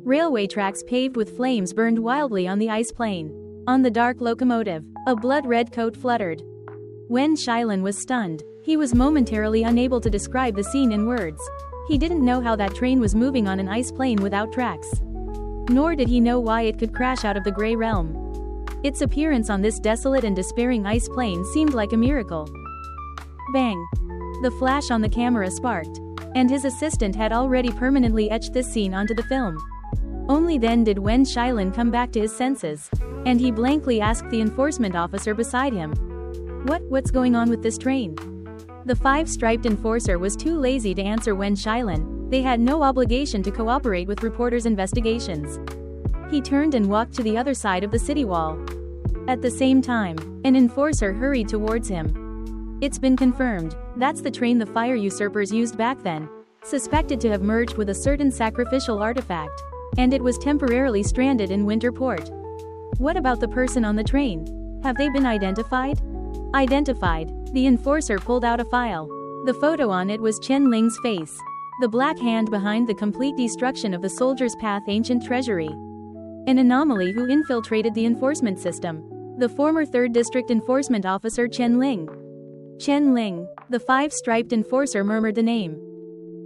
Railway tracks paved with flames burned wildly on the ice plain. On the dark locomotive, a blood-red coat fluttered. Wen Xiaolin was stunned. He was momentarily unable to describe the scene in words. He didn't know how that train was moving on an ice plain without tracks. Nor did he know why it could crash out of the gray realm. Its appearance on this desolate and despairing ice plain seemed like a miracle. Bang! The flash on the camera sparked, and his assistant had already permanently etched this scene onto the film. Only then did Wen Xiaolin come back to his senses, and he blankly asked the enforcement officer beside him, What's going on with this train? The five-striped enforcer was too lazy to answer Wen Xiaolin. They had no obligation to cooperate with reporters' investigations. He turned and walked to the other side of the city wall. At the same time, an enforcer hurried towards him. It's been confirmed. That's the train the fire usurpers used back then, suspected to have merged with a certain sacrificial artifact, and it was temporarily stranded in Winter Port. What about the person on the train? Have they been identified? Identified. The enforcer pulled out a file. The photo on it was Chen Ling's face. The black hand behind the complete destruction of the Soldier's Path ancient treasury. An anomaly who infiltrated the enforcement system. The former 3rd District Enforcement Officer Chen Ling. Chen Ling. The five-striped enforcer murmured the name.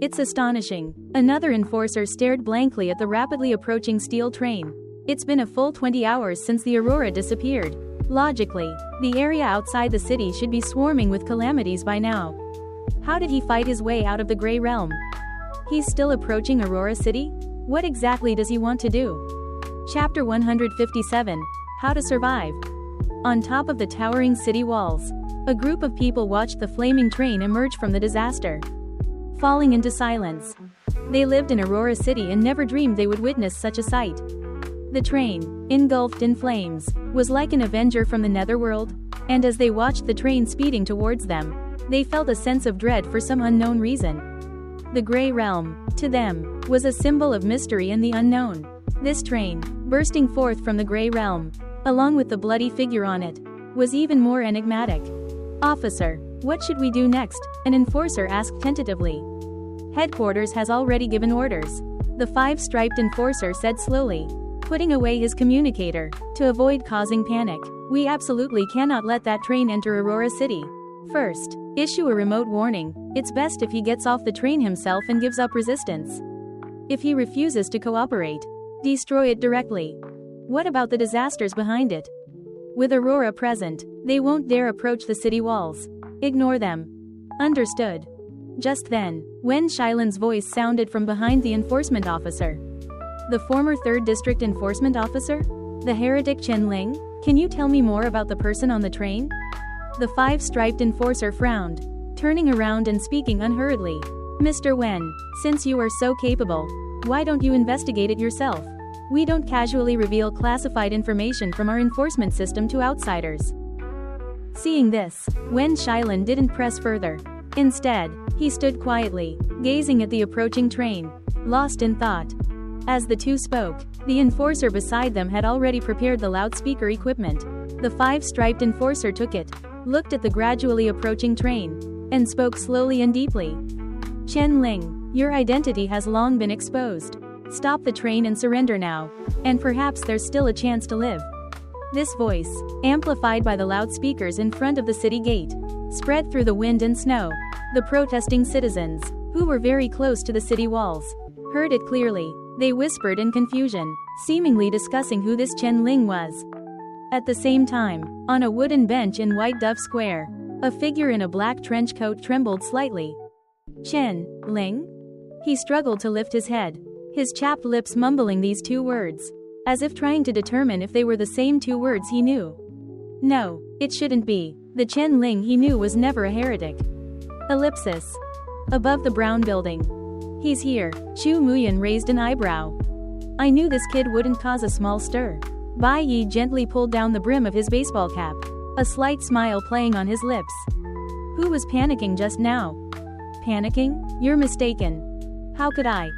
It's astonishing. Another enforcer stared blankly at the rapidly approaching steel train. It's been a full 20 hours since the Aurora disappeared. Logically, the area outside the city should be swarming with calamities by now. How did he fight his way out of the gray realm? He's still approaching Aurora City? What exactly does he want to do? Chapter 157. How to Survive. On top of the towering city walls, a group of people watched the flaming train emerge from the disaster, falling into silence. They lived in Aurora City and never dreamed they would witness such a sight. The train, engulfed in flames, was like an avenger from the netherworld, and as they watched the train speeding towards them, they felt a sense of dread for some unknown reason. The Grey Realm, to them, was a symbol of mystery and the unknown. This train, bursting forth from the Grey Realm, along with the bloody figure on it, was even more enigmatic. Officer, what should we do next? An enforcer asked tentatively. Headquarters has already given orders. The five-striped enforcer said slowly, putting away his communicator, to avoid causing panic. We absolutely cannot let that train enter Aurora City. First, issue a remote warning. It's best if he gets off the train himself and gives up resistance. If he refuses to cooperate, destroy it directly. What about the disasters behind it? With Aurora present, they won't dare approach the city walls. Ignore them. Understood. Just then, Wen Xiaolin's voice sounded from behind the enforcement officer. The former 3rd District Enforcement Officer? The heretic Chen Ling? Can you tell me more about the person on the train? The five-striped enforcer frowned, turning around and speaking unhurriedly. Mr. Wen, since you are so capable, why don't you investigate it yourself? We don't casually reveal classified information from our enforcement system to outsiders. Seeing this, Wen Xiaolin didn't press further. Instead, he stood quietly, gazing at the approaching train, lost in thought. As the two spoke, the enforcer beside them had already prepared the loudspeaker equipment. The five-striped enforcer took it, looked at the gradually approaching train, and spoke slowly and deeply. Chen Ling, your identity has long been exposed. Stop the train and surrender now, and perhaps there's still a chance to live. This voice, amplified by the loudspeakers in front of the city gate, spread through the wind and snow. The protesting citizens, who were very close to the city walls, heard it clearly. They whispered in confusion, seemingly discussing who this Chen Ling was. At the same time, on a wooden bench in White Dove Square, a figure in a black trench coat trembled slightly. Chen Ling? He struggled to lift his head, his chapped lips mumbling these two words, as if trying to determine if they were the same two words he knew. No, it shouldn't be. The Chen Ling he knew was never a heretic. Ellipsis. Above the brown building. He's here. Chu Muyan raised an eyebrow. I knew this kid wouldn't cause a small stir. Bai Yi gently pulled down the brim of his baseball cap, a slight smile playing on his lips. Who was panicking just now? Panicking? You're mistaken. How could I?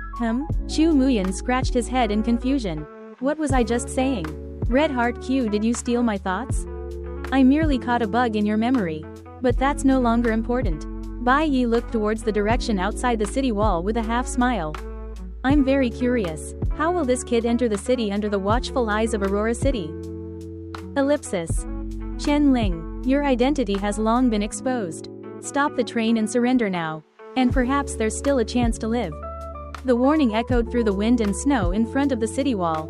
Chu Muyan scratched his head in confusion. What was I just saying? Red Heart Q, did you steal my thoughts? I merely caught a bug in your memory. But that's no longer important. Bai Yi looked towards the direction outside the city wall with a half smile. I'm very curious. How will this kid enter the city under the watchful eyes of Aurora City? Ellipsis. Chen Ling, your identity has long been exposed. Stop the train and surrender now. And perhaps there's still a chance to live. The warning echoed through the wind and snow in front of the city wall.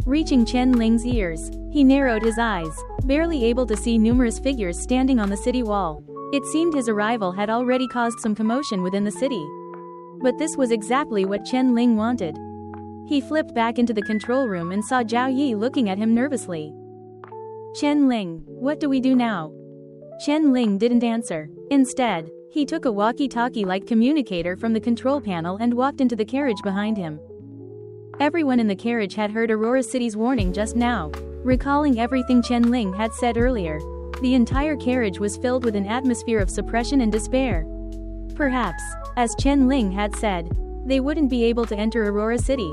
Reaching Chen Ling's ears, he narrowed his eyes, barely able to see numerous figures standing on the city wall. It seemed his arrival had already caused some commotion within the city. But this was exactly what Chen Ling wanted. He flipped back into the control room and saw Zhao Yi looking at him nervously. Chen Ling, what do we do now? Chen Ling didn't answer. Instead, he took a walkie-talkie-like communicator from the control panel and walked into the carriage behind him. Everyone in the carriage had heard Aurora City's warning just now, recalling everything Chen Ling had said earlier. The entire carriage was filled with an atmosphere of suppression and despair. Perhaps, as Chen Ling had said, they wouldn't be able to enter Aurora City.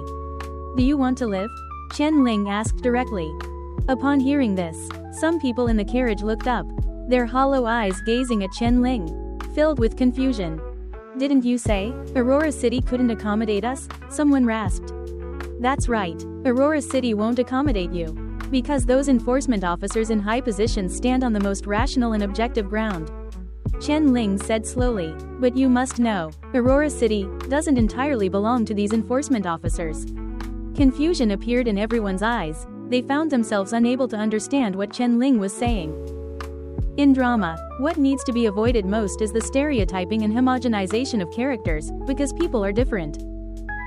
Do you want to live? Chen Ling asked directly. Upon hearing this, some people in the carriage looked up, their hollow eyes gazing at Chen Ling, filled with confusion. Didn't you say Aurora City couldn't accommodate us? Someone rasped. That's right, Aurora City won't accommodate you. Because those enforcement officers in high positions stand on the most rational and objective ground. Chen Ling said slowly, but you must know, Aurora City doesn't entirely belong to these enforcement officers. Confusion appeared in everyone's eyes. They found themselves unable to understand what Chen Ling was saying. In drama, what needs to be avoided most is the stereotyping and homogenization of characters, because people are different.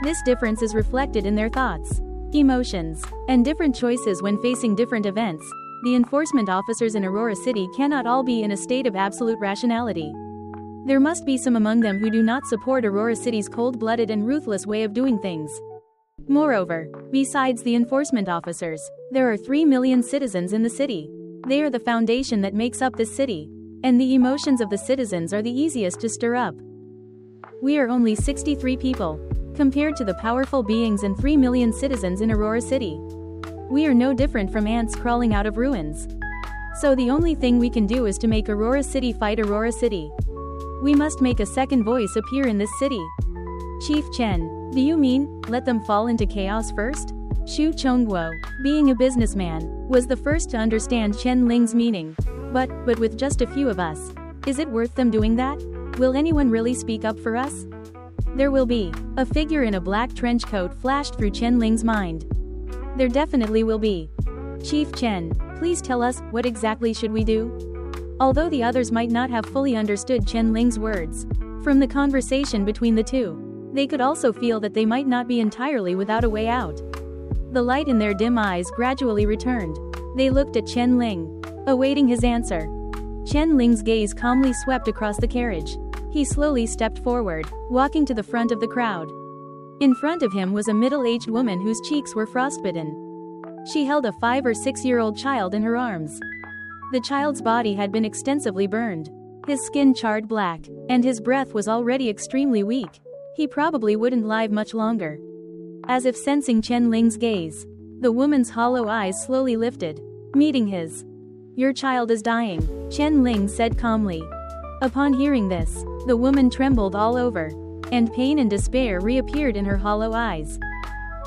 This difference is reflected in their thoughts, emotions, and different choices when facing different events. The enforcement officers in Aurora City cannot all be in a state of absolute rationality. There must be some among them who do not support Aurora City's cold-blooded and ruthless way of doing things. Moreover, besides the enforcement officers, there are 3 million citizens in the city. They are the foundation that makes up this city, and the emotions of the citizens are the easiest to stir up. We are only 63 people, compared to the powerful beings and 3 million citizens in Aurora City. We are no different from ants crawling out of ruins. So the only thing we can do is to make Aurora City fight Aurora City. We must make a second voice appear in this city. Chief Chen, do you mean, let them fall into chaos first? Xu Chongguo, being a businessman, was the first to understand Chen Ling's meaning. But with just a few of us, is it worth them doing that? Will anyone really speak up for us? There will be. A figure in a black trench coat flashed through Chen Ling's mind. There definitely will be. Chief Chen, please tell us, what exactly should we do? Although the others might not have fully understood Chen Ling's words, from the conversation between the two, they could also feel that they might not be entirely without a way out. The light in their dim eyes gradually returned. They looked at Chen Ling, awaiting his answer. Chen Ling's gaze calmly swept across the carriage. He slowly stepped forward, walking to the front of the crowd. In front of him was a middle-aged woman whose cheeks were frostbitten. She held a 5 or 6-year-old child in her arms. The child's body had been extensively burned, his skin charred black, and his breath was already extremely weak. He probably wouldn't live much longer. As if sensing Chen Ling's gaze, the woman's hollow eyes slowly lifted, meeting his. Your child is dying, Chen Ling said calmly. Upon hearing this, the woman trembled all over, and pain and despair reappeared in her hollow eyes.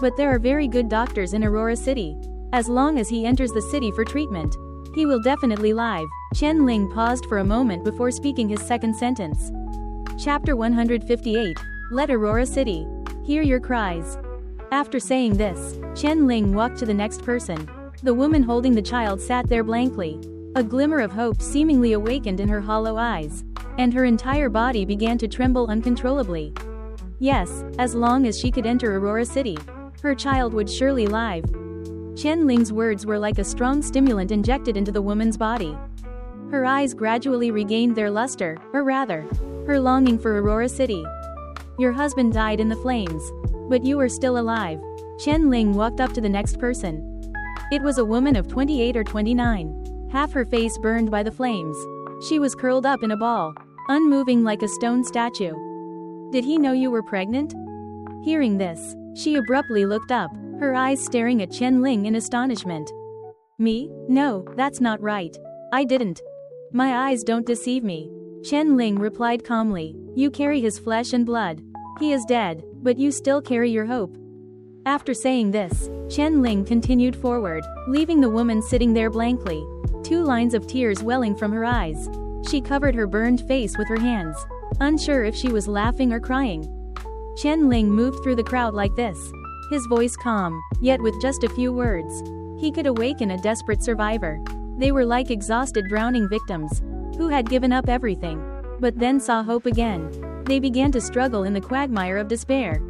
But there are very good doctors in Aurora City. As long as he enters the city for treatment, he will definitely live. Chen Ling paused for a moment before speaking his second sentence. Chapter 158. Let Aurora City hear your cries. After saying this, Chen Ling walked to the next person. The woman holding the child sat there blankly. A glimmer of hope seemingly awakened in her hollow eyes, and her entire body began to tremble uncontrollably. Yes, as long as she could enter Aurora City, her child would surely live. Chen Ling's words were like a strong stimulant injected into the woman's body. Her eyes gradually regained their luster, or rather, her longing for Aurora City. Your husband died in the flames, but you are still alive. Chen Ling walked up to the next person. It was a woman of 28 or 29, half her face burned by the flames. She was curled up in a ball, unmoving like a stone statue. Did he know you were pregnant? Hearing this, she abruptly looked up, her eyes staring at Chen Ling in astonishment. Me? No, that's not right. I didn't. My eyes don't deceive me. Chen Ling replied calmly. You carry his flesh and blood. He is dead, but you still carry your hope. After saying this, Chen Ling continued forward, leaving the woman sitting there blankly, 2 lines of tears welling from her eyes. She covered her burned face with her hands, unsure if she was laughing or crying. Chen Ling moved through the crowd like this, his voice calm, yet with just a few words. He could awaken a desperate survivor. They were like exhausted drowning victims, who had given up everything, but then saw hope again. They began to struggle in the quagmire of despair.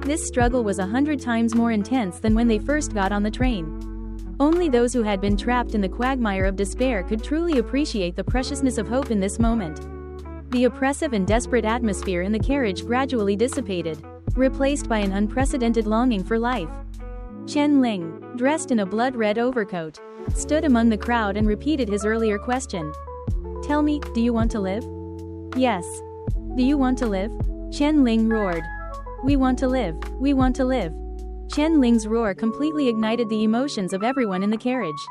This struggle was 100 times more intense than when they first got on the train. Only those who had been trapped in the quagmire of despair could truly appreciate the preciousness of hope in this moment. The oppressive and desperate atmosphere in the carriage gradually dissipated, replaced by an unprecedented longing for life. Chen Ling, dressed in a blood-red overcoat, stood among the crowd and repeated his earlier question. Tell me, do you want to live? Yes. Do you want to live? Chen Ling roared. We want to live. We want to live. Chen Ling's roar completely ignited the emotions of everyone in the carriage.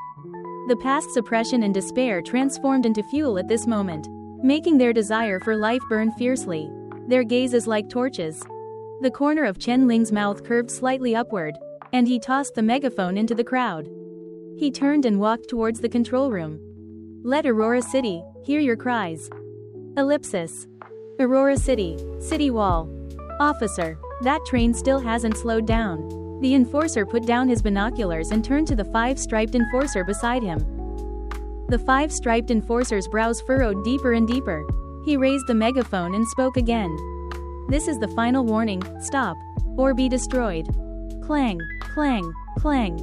The past suppression and despair transformed into fuel at this moment, making their desire for life burn fiercely, their gazes like torches. The corner of Chen Ling's mouth curved slightly upward, and he tossed the megaphone into the crowd. He turned and walked towards the control room. Let Aurora City hear your cries. Ellipsis. Aurora City, City Wall. Officer, that train still hasn't slowed down. The enforcer put down his binoculars and turned to the 5-striped enforcer beside him. The 5-striped enforcer's brows furrowed deeper and deeper. He raised the megaphone and spoke again. This is the final warning, stop, or be destroyed. Clang, clang, clang.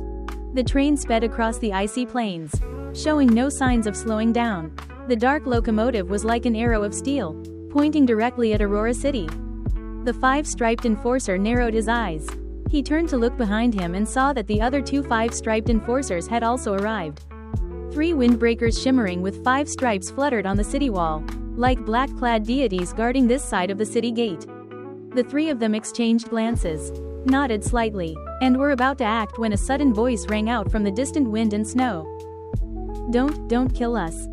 The train sped across the icy plains, showing no signs of slowing down. The dark locomotive was like an arrow of steel, pointing directly at Aurora City. The 5-striped enforcer narrowed his eyes. He turned to look behind him and saw that the other 2 5-striped enforcers had also arrived. 3 windbreakers shimmering with 5 stripes fluttered on the city wall, like black-clad deities guarding this side of the city gate. The 3 of them exchanged glances, nodded slightly, and were about to act when a sudden voice rang out from the distant wind and snow. Don't kill us.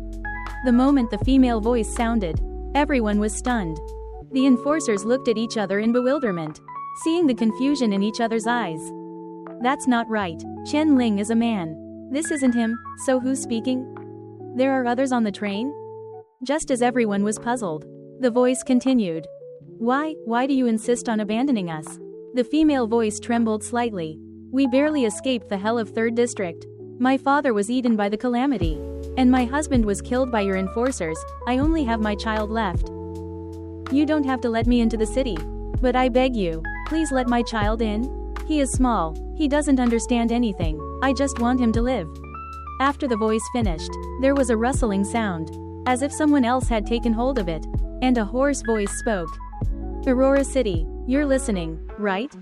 The moment the female voice sounded, everyone was stunned. The enforcers looked at each other in bewilderment, seeing the confusion in each other's eyes. That's not right. Chen Ling is a man. This isn't him, so who's speaking? There are others on the train? Just as everyone was puzzled, the voice continued. Why do you insist on abandoning us? The female voice trembled slightly. We barely escaped the hell of 3rd District. My father was eaten by the calamity, and my husband was killed by your enforcers. I only have my child left. You don't have to let me into the city, but I beg you, please let my child in. He is small, he doesn't understand anything, I just want him to live. After the voice finished, there was a rustling sound, as if someone else had taken hold of it, and a hoarse voice spoke. Aurora City, you're listening, right?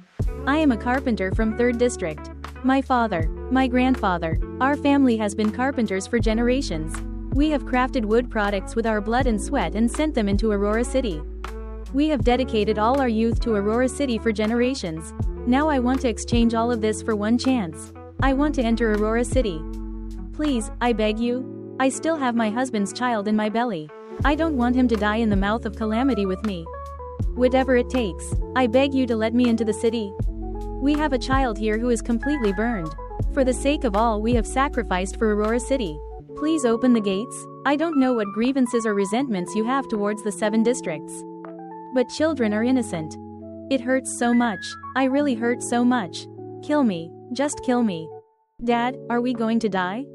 I am a carpenter from 3rd District. My father, my grandfather, our family has been carpenters for generations. We have crafted wood products with our blood and sweat and sent them into Aurora City. We have dedicated all our youth to Aurora City for generations. Now I want to exchange all of this for one chance. I want to enter Aurora City. Please, I beg you. I still have my husband's child in my belly. I don't want him to die in the mouth of calamity with me. Whatever it takes, I beg you to let me into the city. We have a child here who is completely burned. For the sake of all we have sacrificed for Aurora City, please open the gates. I don't know what grievances or resentments you have towards the 7 districts. But children are innocent. It hurts so much. I really hurt so much. Kill me. Just kill me. Dad, are we going to die?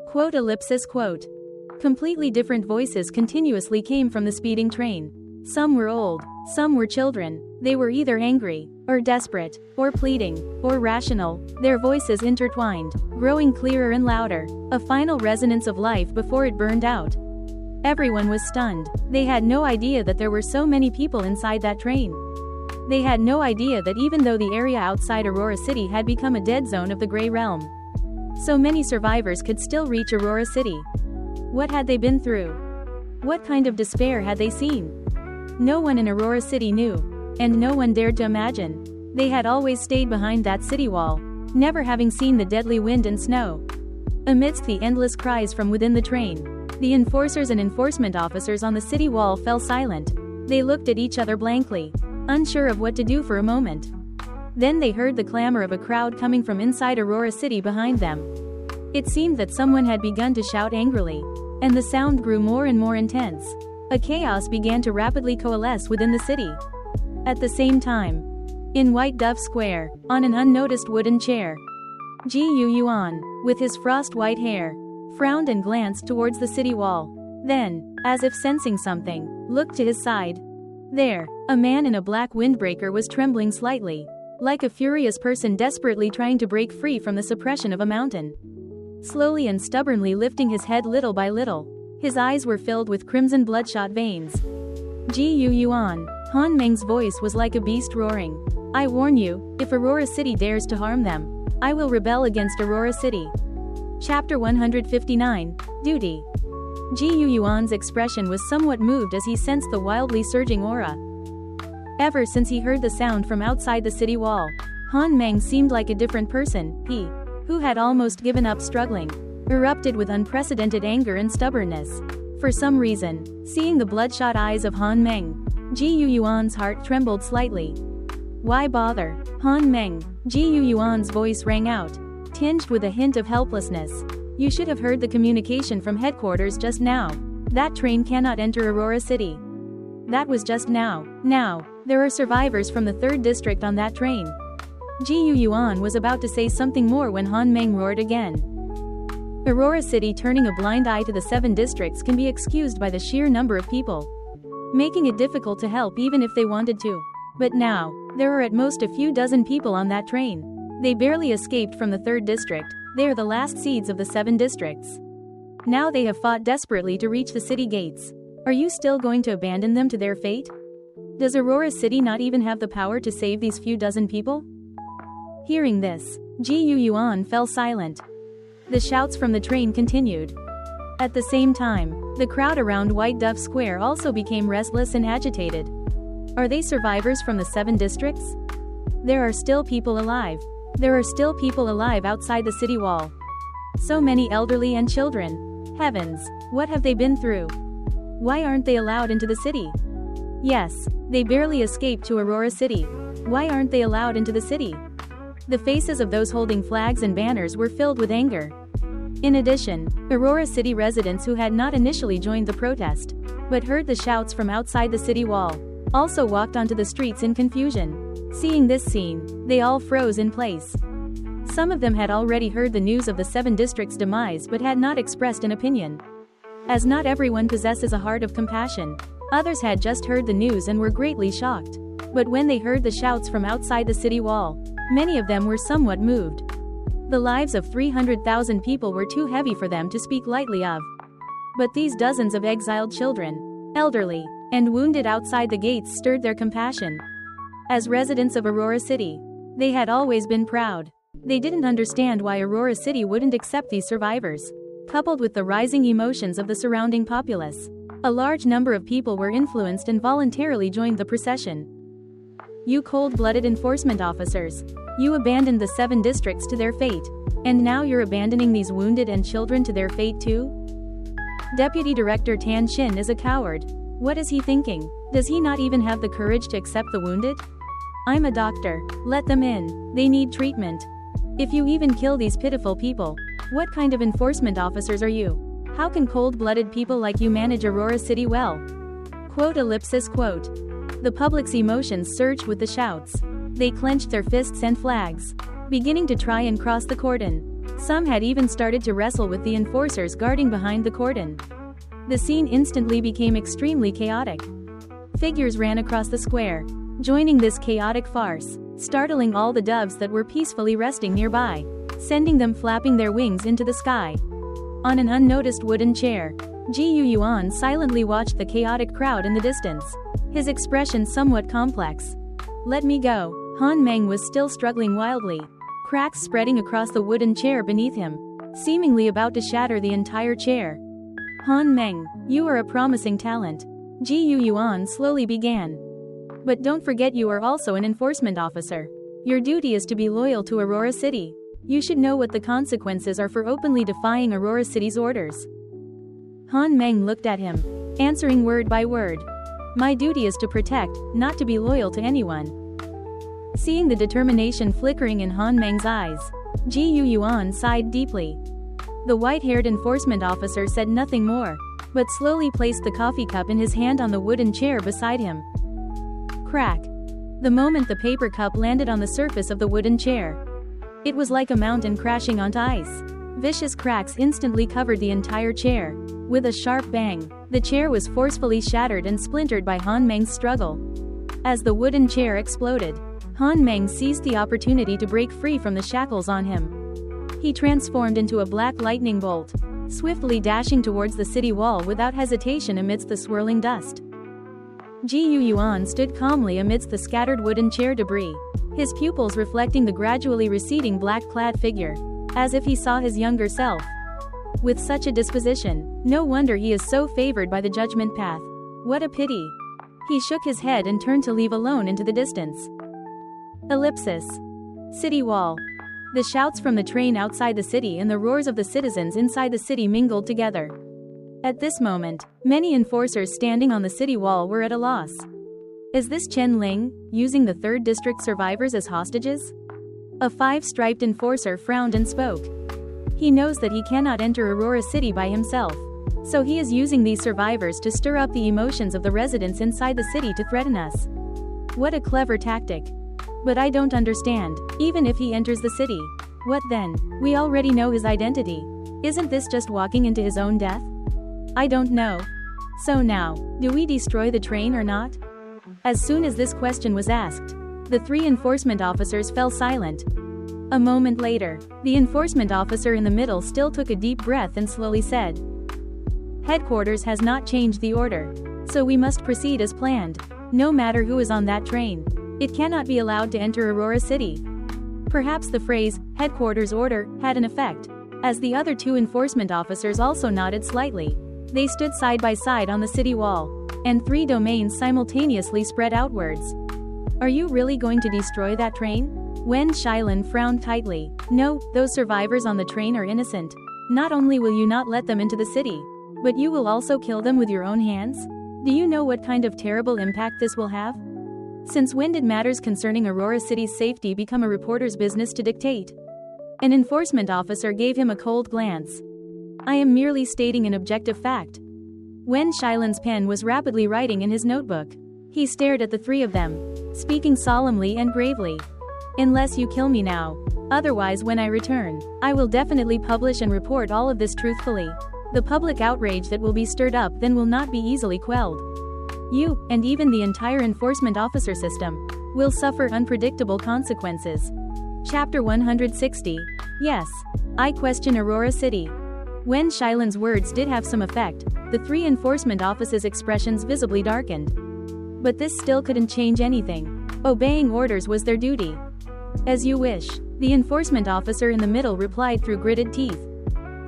Quote ellipsis quote. Completely different voices continuously came from the speeding train. Some were old, some were children. They were either angry, or desperate, or pleading, or rational, their voices intertwined, growing clearer and louder, a final resonance of life before it burned out. Everyone was stunned. They had no idea that there were so many people inside that train. They had no idea that even though the area outside Aurora City had become a dead zone of the Gray Realm, so many survivors could still reach Aurora City. What had they been through? What kind of despair had they seen? No one in Aurora City knew, and no one dared to imagine. They had always stayed behind that city wall, never having seen the deadly wind and snow. Amidst the endless cries from within the train, the enforcers and enforcement officers on the city wall fell silent. They looked at each other blankly, unsure of what to do for a moment. Then they heard the clamor of a crowd coming from inside Aurora City behind them. It seemed that someone had begun to shout angrily, and the sound grew more and more intense. A chaos began to rapidly coalesce within the city. At the same time, in White Dove Square, on an unnoticed wooden chair, Gu Yuan, with his frost-white hair, frowned and glanced towards the city wall. Then, as if sensing something, looked to his side. There, a man in a black windbreaker was trembling slightly, like a furious person desperately trying to break free from the suppression of a mountain. Slowly and stubbornly lifting his head little by little, his eyes were filled with crimson bloodshot veins. Gu Yuan, Han Meng's voice was like a beast roaring. I warn you, if Aurora City dares to harm them, I will rebel against Aurora City. Chapter 159, Duty. Gu Yuan's expression was somewhat moved as he sensed the wildly surging aura. Ever since he heard the sound from outside the city wall, Han Meng seemed like a different person. He, who had almost given up struggling, erupted with unprecedented anger and stubbornness. For some reason, seeing the bloodshot eyes of Han Meng, Gu Yuan's heart trembled slightly. Why bother? Han Meng, Gu Yuan's voice rang out, tinged with a hint of helplessness. You should have heard the communication from headquarters just now. That train cannot enter Aurora City. That was just now. Now, there are survivors from the 3rd district on that train. Gu Yuan was about to say something more when Han Meng roared again. Aurora City turning a blind eye to the 7 districts can be excused by the sheer number of people, making it difficult to help even if they wanted to. But now, there are at most a few dozen people on that train. They barely escaped from the 3rd district. They are the last seeds of the 7 districts. Now they have fought desperately to reach the city gates. Are you still going to abandon them to their fate? Does Aurora City not even have the power to save these few dozen people? Hearing this, Gu Yuan fell silent. The shouts from the train continued. At the same time, the crowd around White Dove Square also became restless and agitated. Are they survivors from the 7 districts? There are still people alive. There are still people alive outside the city wall. So many elderly and children. Heavens, what have they been through? Why aren't they allowed into the city? Yes, they barely escaped to Aurora City. Why aren't they allowed into the city? The faces of those holding flags and banners were filled with anger. In addition, Aurora City residents who had not initially joined the protest, but heard the shouts from outside the city wall, also walked onto the streets in confusion. Seeing this scene, they all froze in place. Some of them had already heard the news of the 7 districts' demise but had not expressed an opinion. As not everyone possesses a heart of compassion, others had just heard the news and were greatly shocked. But when they heard the shouts from outside the city wall, many of them were somewhat moved. The lives of 300,000 people were too heavy for them to speak lightly of. But these dozens of exiled children, elderly, and wounded outside the gates stirred their compassion. As residents of Aurora City, they had always been proud. They didn't understand why Aurora City wouldn't accept these survivors. Coupled with the rising emotions of the surrounding populace, a large number of people were influenced and voluntarily joined the procession. You cold-blooded enforcement officers. You abandoned the 7 districts to their fate. And now you're abandoning these wounded and children to their fate too? Deputy Director Tan Shin is a coward. What is he thinking? Does he not even have the courage to accept the wounded? I'm a doctor. Let them in. They need treatment. If you even kill these pitiful people, what kind of enforcement officers are you? How can cold-blooded people like you manage Aurora City well? Quote ellipsis quote. The public's emotions surged with the shouts. They clenched their fists and flags, beginning to try and cross the cordon. Some had even started to wrestle with the enforcers guarding behind the cordon. The scene instantly became extremely chaotic. Figures ran across the square, joining this chaotic farce, startling all the doves that were peacefully resting nearby, sending them flapping their wings into the sky. On an unnoticed wooden chair, Ji Yuan silently watched the chaotic crowd in the distance, his expression somewhat complex. "Let me go." Han Meng was still struggling wildly, cracks spreading across the wooden chair beneath him, seemingly about to shatter the entire chair. "Han Meng, you are a promising talent," Ji Yuan slowly began. "But don't forget you are also an enforcement officer. Your duty is to be loyal to Aurora City. You should know what the consequences are for openly defying Aurora City's orders." Han Meng looked at him, answering word by word. "My duty is to protect, not to be loyal to anyone." Seeing the determination flickering in Han Meng's eyes, Ji Yuan sighed deeply. The white-haired enforcement officer said nothing more, but slowly placed the coffee cup in his hand on the wooden chair beside him. Crack! The moment the paper cup landed on the surface of the wooden chair, it was like a mountain crashing onto ice. Vicious cracks instantly covered the entire chair. With a sharp bang, the chair was forcefully shattered and splintered by Han Meng's struggle. As the wooden chair exploded, Han Meng seized the opportunity to break free from the shackles on him. He transformed into a black lightning bolt, swiftly dashing towards the city wall without hesitation amidst the swirling dust. Ji Yuan stood calmly amidst the scattered wooden chair debris, his pupils reflecting the gradually receding black-clad figure, as if he saw his younger self. With such a disposition, no wonder he is so favored by the judgment path. What a pity. He shook his head and turned to leave alone into the distance. Ellipsis. City wall. The shouts from the train outside the city and the roars of the citizens inside the city mingled together. At this moment, many enforcers standing on the city wall were at a loss. Is this Chen Ling, using the 3rd District survivors as hostages? A 5-striped enforcer frowned and spoke. He knows that he cannot enter Aurora City by himself, so he is using these survivors to stir up the emotions of the residents inside the city to threaten us. What a clever tactic. But I don't understand. Even if he enters the city, what then? We already know his identity. Isn't this just walking into his own death? I don't know. So now, do we destroy the train or not? As soon as this question was asked, the 3 enforcement officers fell silent. A moment later, the enforcement officer in the middle still took a deep breath and slowly said, "Headquarters has not changed the order, so we must proceed as planned. No matter who is on that train, it cannot be allowed to enter Aurora City." Perhaps the phrase, "headquarters order," had an effect, as the other 2 enforcement officers also nodded slightly. They stood side by side on the city wall, and 3 domains simultaneously spread outwards. "Are you really going to destroy that train?" Wen Shilin frowned tightly. "No, those survivors on the train are innocent. Not only will you not let them into the city, but you will also kill them with your own hands? Do you know what kind of terrible impact this will have? Since when did matters concerning Aurora City's safety become a reporter's business to dictate?" An enforcement officer gave him a cold glance. "I am merely stating an objective fact." Wen Shilin's pen was rapidly writing in his notebook. He stared at the 3 of them, speaking solemnly and gravely. "Unless you kill me now. Otherwise, when I return, I will definitely publish and report all of this truthfully. The public outrage that will be stirred up then will not be easily quelled. You, and even the entire enforcement officer system, will suffer unpredictable consequences." Chapter 160. Yes. I question Aurora City. When Shilin's words did have some effect, the 3 enforcement officers' expressions visibly darkened. But this still couldn't change anything. Obeying orders was their duty. "As you wish," the enforcement officer in the middle replied through gritted teeth.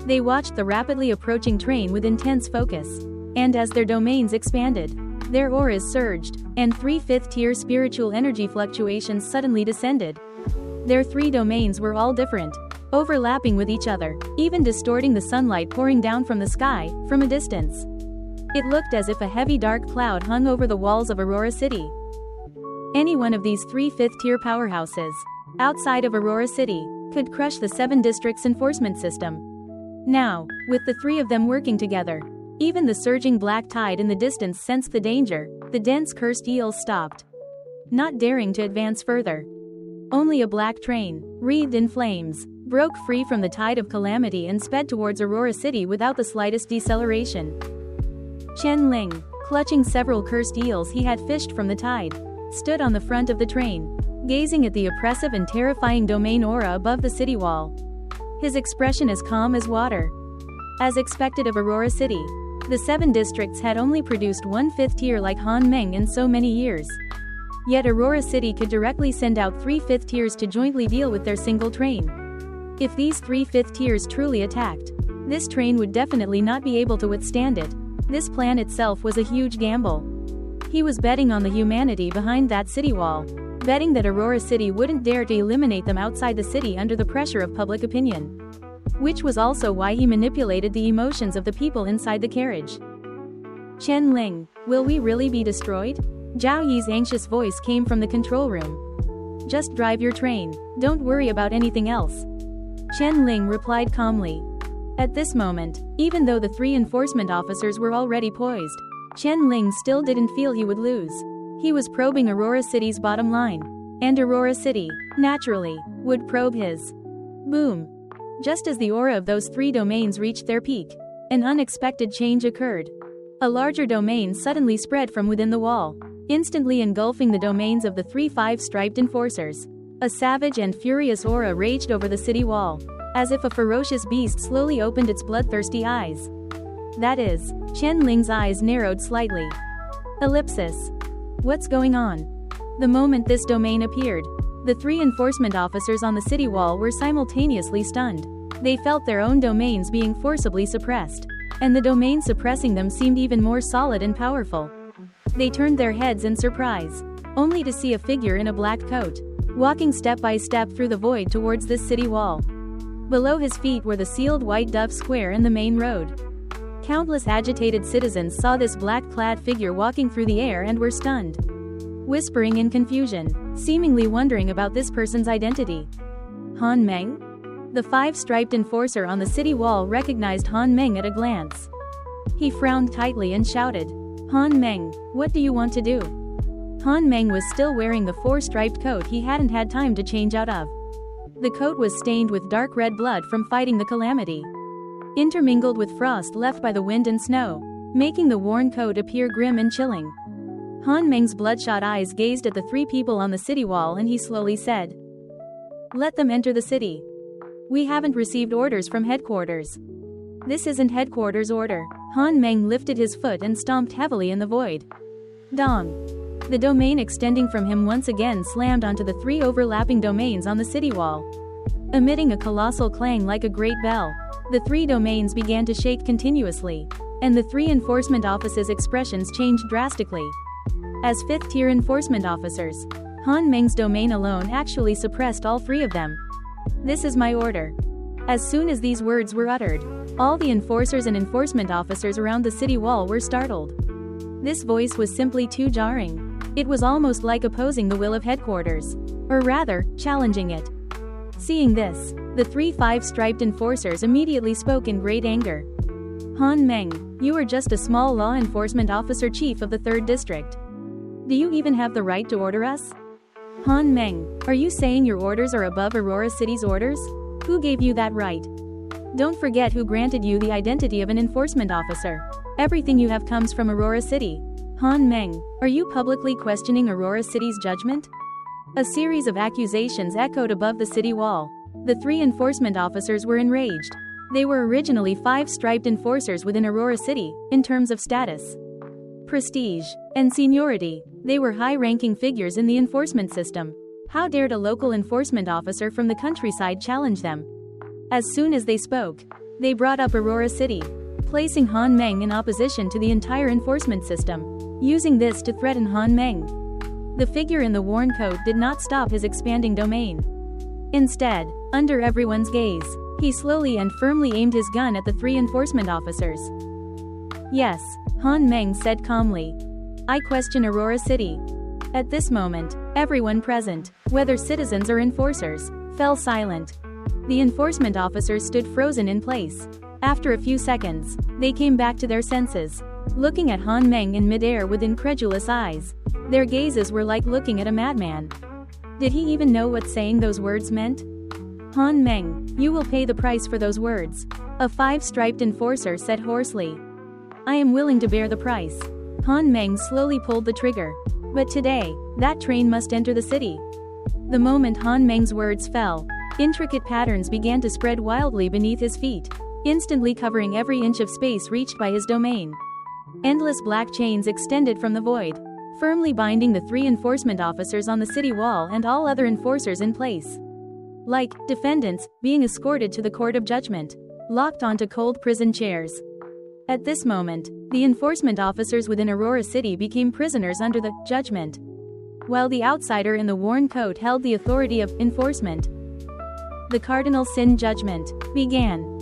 They watched the rapidly approaching train with intense focus. And as their domains expanded, their auras surged, and 3 5th-tier spiritual energy fluctuations suddenly descended. Their 3 domains were all different, overlapping with each other, even distorting the sunlight pouring down from the sky, from a distance. It looked as if a heavy dark cloud hung over the walls of Aurora City. Any one of these 3 5th-tier powerhouses, outside of Aurora City, could crush the 7 districts' enforcement system. Now, with the 3 of them working together, even the surging black tide in the distance sensed the danger. The dense cursed eels stopped, not daring to advance further. Only a black train, wreathed in flames, broke free from the tide of calamity and sped towards Aurora City without the slightest deceleration. Chen Ling, clutching several cursed eels he had fished from the tide, stood on the front of the train, gazing at the oppressive and terrifying domain aura above the city wall. His expression as calm as water. As expected of Aurora City, the 7 districts had only produced one 5th tier like Han Meng in so many years. Yet Aurora City could directly send out 3 5th tiers to jointly deal with their single train. If these 3 5th tiers truly attacked, this train would definitely not be able to withstand it. This plan itself was a huge gamble. He was betting on the humanity behind that city wall, betting that Aurora City wouldn't dare to eliminate them outside the city under the pressure of public opinion. Which was also why he manipulated the emotions of the people inside the carriage. Chen Ling, will we really be destroyed? Zhao Yi's anxious voice came from the control room. Just drive your train, don't worry about anything else. Chen Ling replied calmly. At this moment, even though the 3 enforcement officers were already poised, Chen Ling still didn't feel he would lose. He was probing Aurora City's bottom line. And Aurora City, naturally, would probe his. Boom. Just as the aura of those 3 domains reached their peak, an unexpected change occurred. A larger domain suddenly spread from within the wall, instantly engulfing the domains of the 3 5-striped enforcers. A savage and furious aura raged over the city wall, as if a ferocious beast slowly opened its bloodthirsty eyes. That is, Chen Ling's eyes narrowed slightly. Ellipsis. What's going on? The moment this domain appeared, the 3 enforcement officers on the city wall were simultaneously stunned. They felt their own domains being forcibly suppressed, and the domain suppressing them seemed even more solid and powerful. They turned their heads in surprise, only to see a figure in a black coat, walking step by step through the void towards this city wall. Below his feet were the sealed White Dove Square and the main road. Countless agitated citizens saw this black-clad figure walking through the air and were stunned, whispering in confusion, seemingly wondering about this person's identity. Han Meng? The 5-striped enforcer on the city wall recognized Han Meng at a glance. He frowned tightly and shouted, Han Meng, what do you want to do? Han Meng was still wearing the 4-striped coat he hadn't had time to change out of. The coat was stained with dark red blood from fighting the calamity, intermingled with frost left by the wind and snow, making the worn coat appear grim and chilling. Han Meng's bloodshot eyes gazed at the 3 people on the city wall and he slowly said, let them enter the city. We haven't received orders from headquarters. This isn't headquarters' order. Han Meng lifted his foot and stomped heavily in the void. Dong. The domain extending from him once again slammed onto the 3 overlapping domains on the city wall, emitting a colossal clang like a great bell. The 3 domains began to shake continuously, and the 3 enforcement officers' expressions changed drastically. As 5th-tier enforcement officers, Han Meng's domain alone actually suppressed all 3 of them. This is my order. As soon as these words were uttered, all the enforcers and enforcement officers around the city wall were startled. This voice was simply too jarring. It was almost like opposing the will of headquarters, or rather, challenging it. Seeing this, the 3 5-striped enforcers immediately spoke in great anger. Han Meng, you are just a small law enforcement officer chief of the 3rd district. Do you even have the right to order us? Han Meng, are you saying your orders are above Aurora City's orders? Who gave you that right? Don't forget who granted you the identity of an enforcement officer. Everything you have comes from Aurora City. Han Meng, are you publicly questioning Aurora City's judgment? A series of accusations echoed above the city wall. The 3 enforcement officers were enraged. They were originally 5-striped enforcers within Aurora City, in terms of status, prestige, and seniority. They were high-ranking figures in the enforcement system. How dared a local enforcement officer from the countryside challenge them? As soon as they spoke, they brought up Aurora City, placing Han Meng in opposition to the entire enforcement system, using this to threaten Han Meng. The figure in the worn coat did not stop his expanding domain. Instead, under everyone's gaze, he slowly and firmly aimed his gun at the 3 enforcement officers. Yes, Han Meng said calmly. I question Aurora City. At this moment, everyone present, whether citizens or enforcers, fell silent. The enforcement officers stood frozen in place. After a few seconds, they came back to their senses, looking at Han Meng in midair with incredulous eyes. Their gazes were like looking at a madman. Did he even know what saying those words meant? Han Meng, you will pay the price for those words. A five-striped enforcer said hoarsely. I am willing to bear the price. Han Meng slowly pulled the trigger. But today, that train must enter the city. The moment Han Meng's words fell, intricate patterns began to spread wildly beneath his feet, instantly covering every inch of space reached by his domain. Endless black chains extended from the void, firmly binding the three enforcement officers on the city wall and all other enforcers in place. Like defendants, being escorted to the court of judgment, locked onto cold prison chairs. At this moment, the enforcement officers within Aurora City became prisoners under the judgment, while the outsider in the worn coat held the authority of enforcement. The Cardinal Sin Judgment began.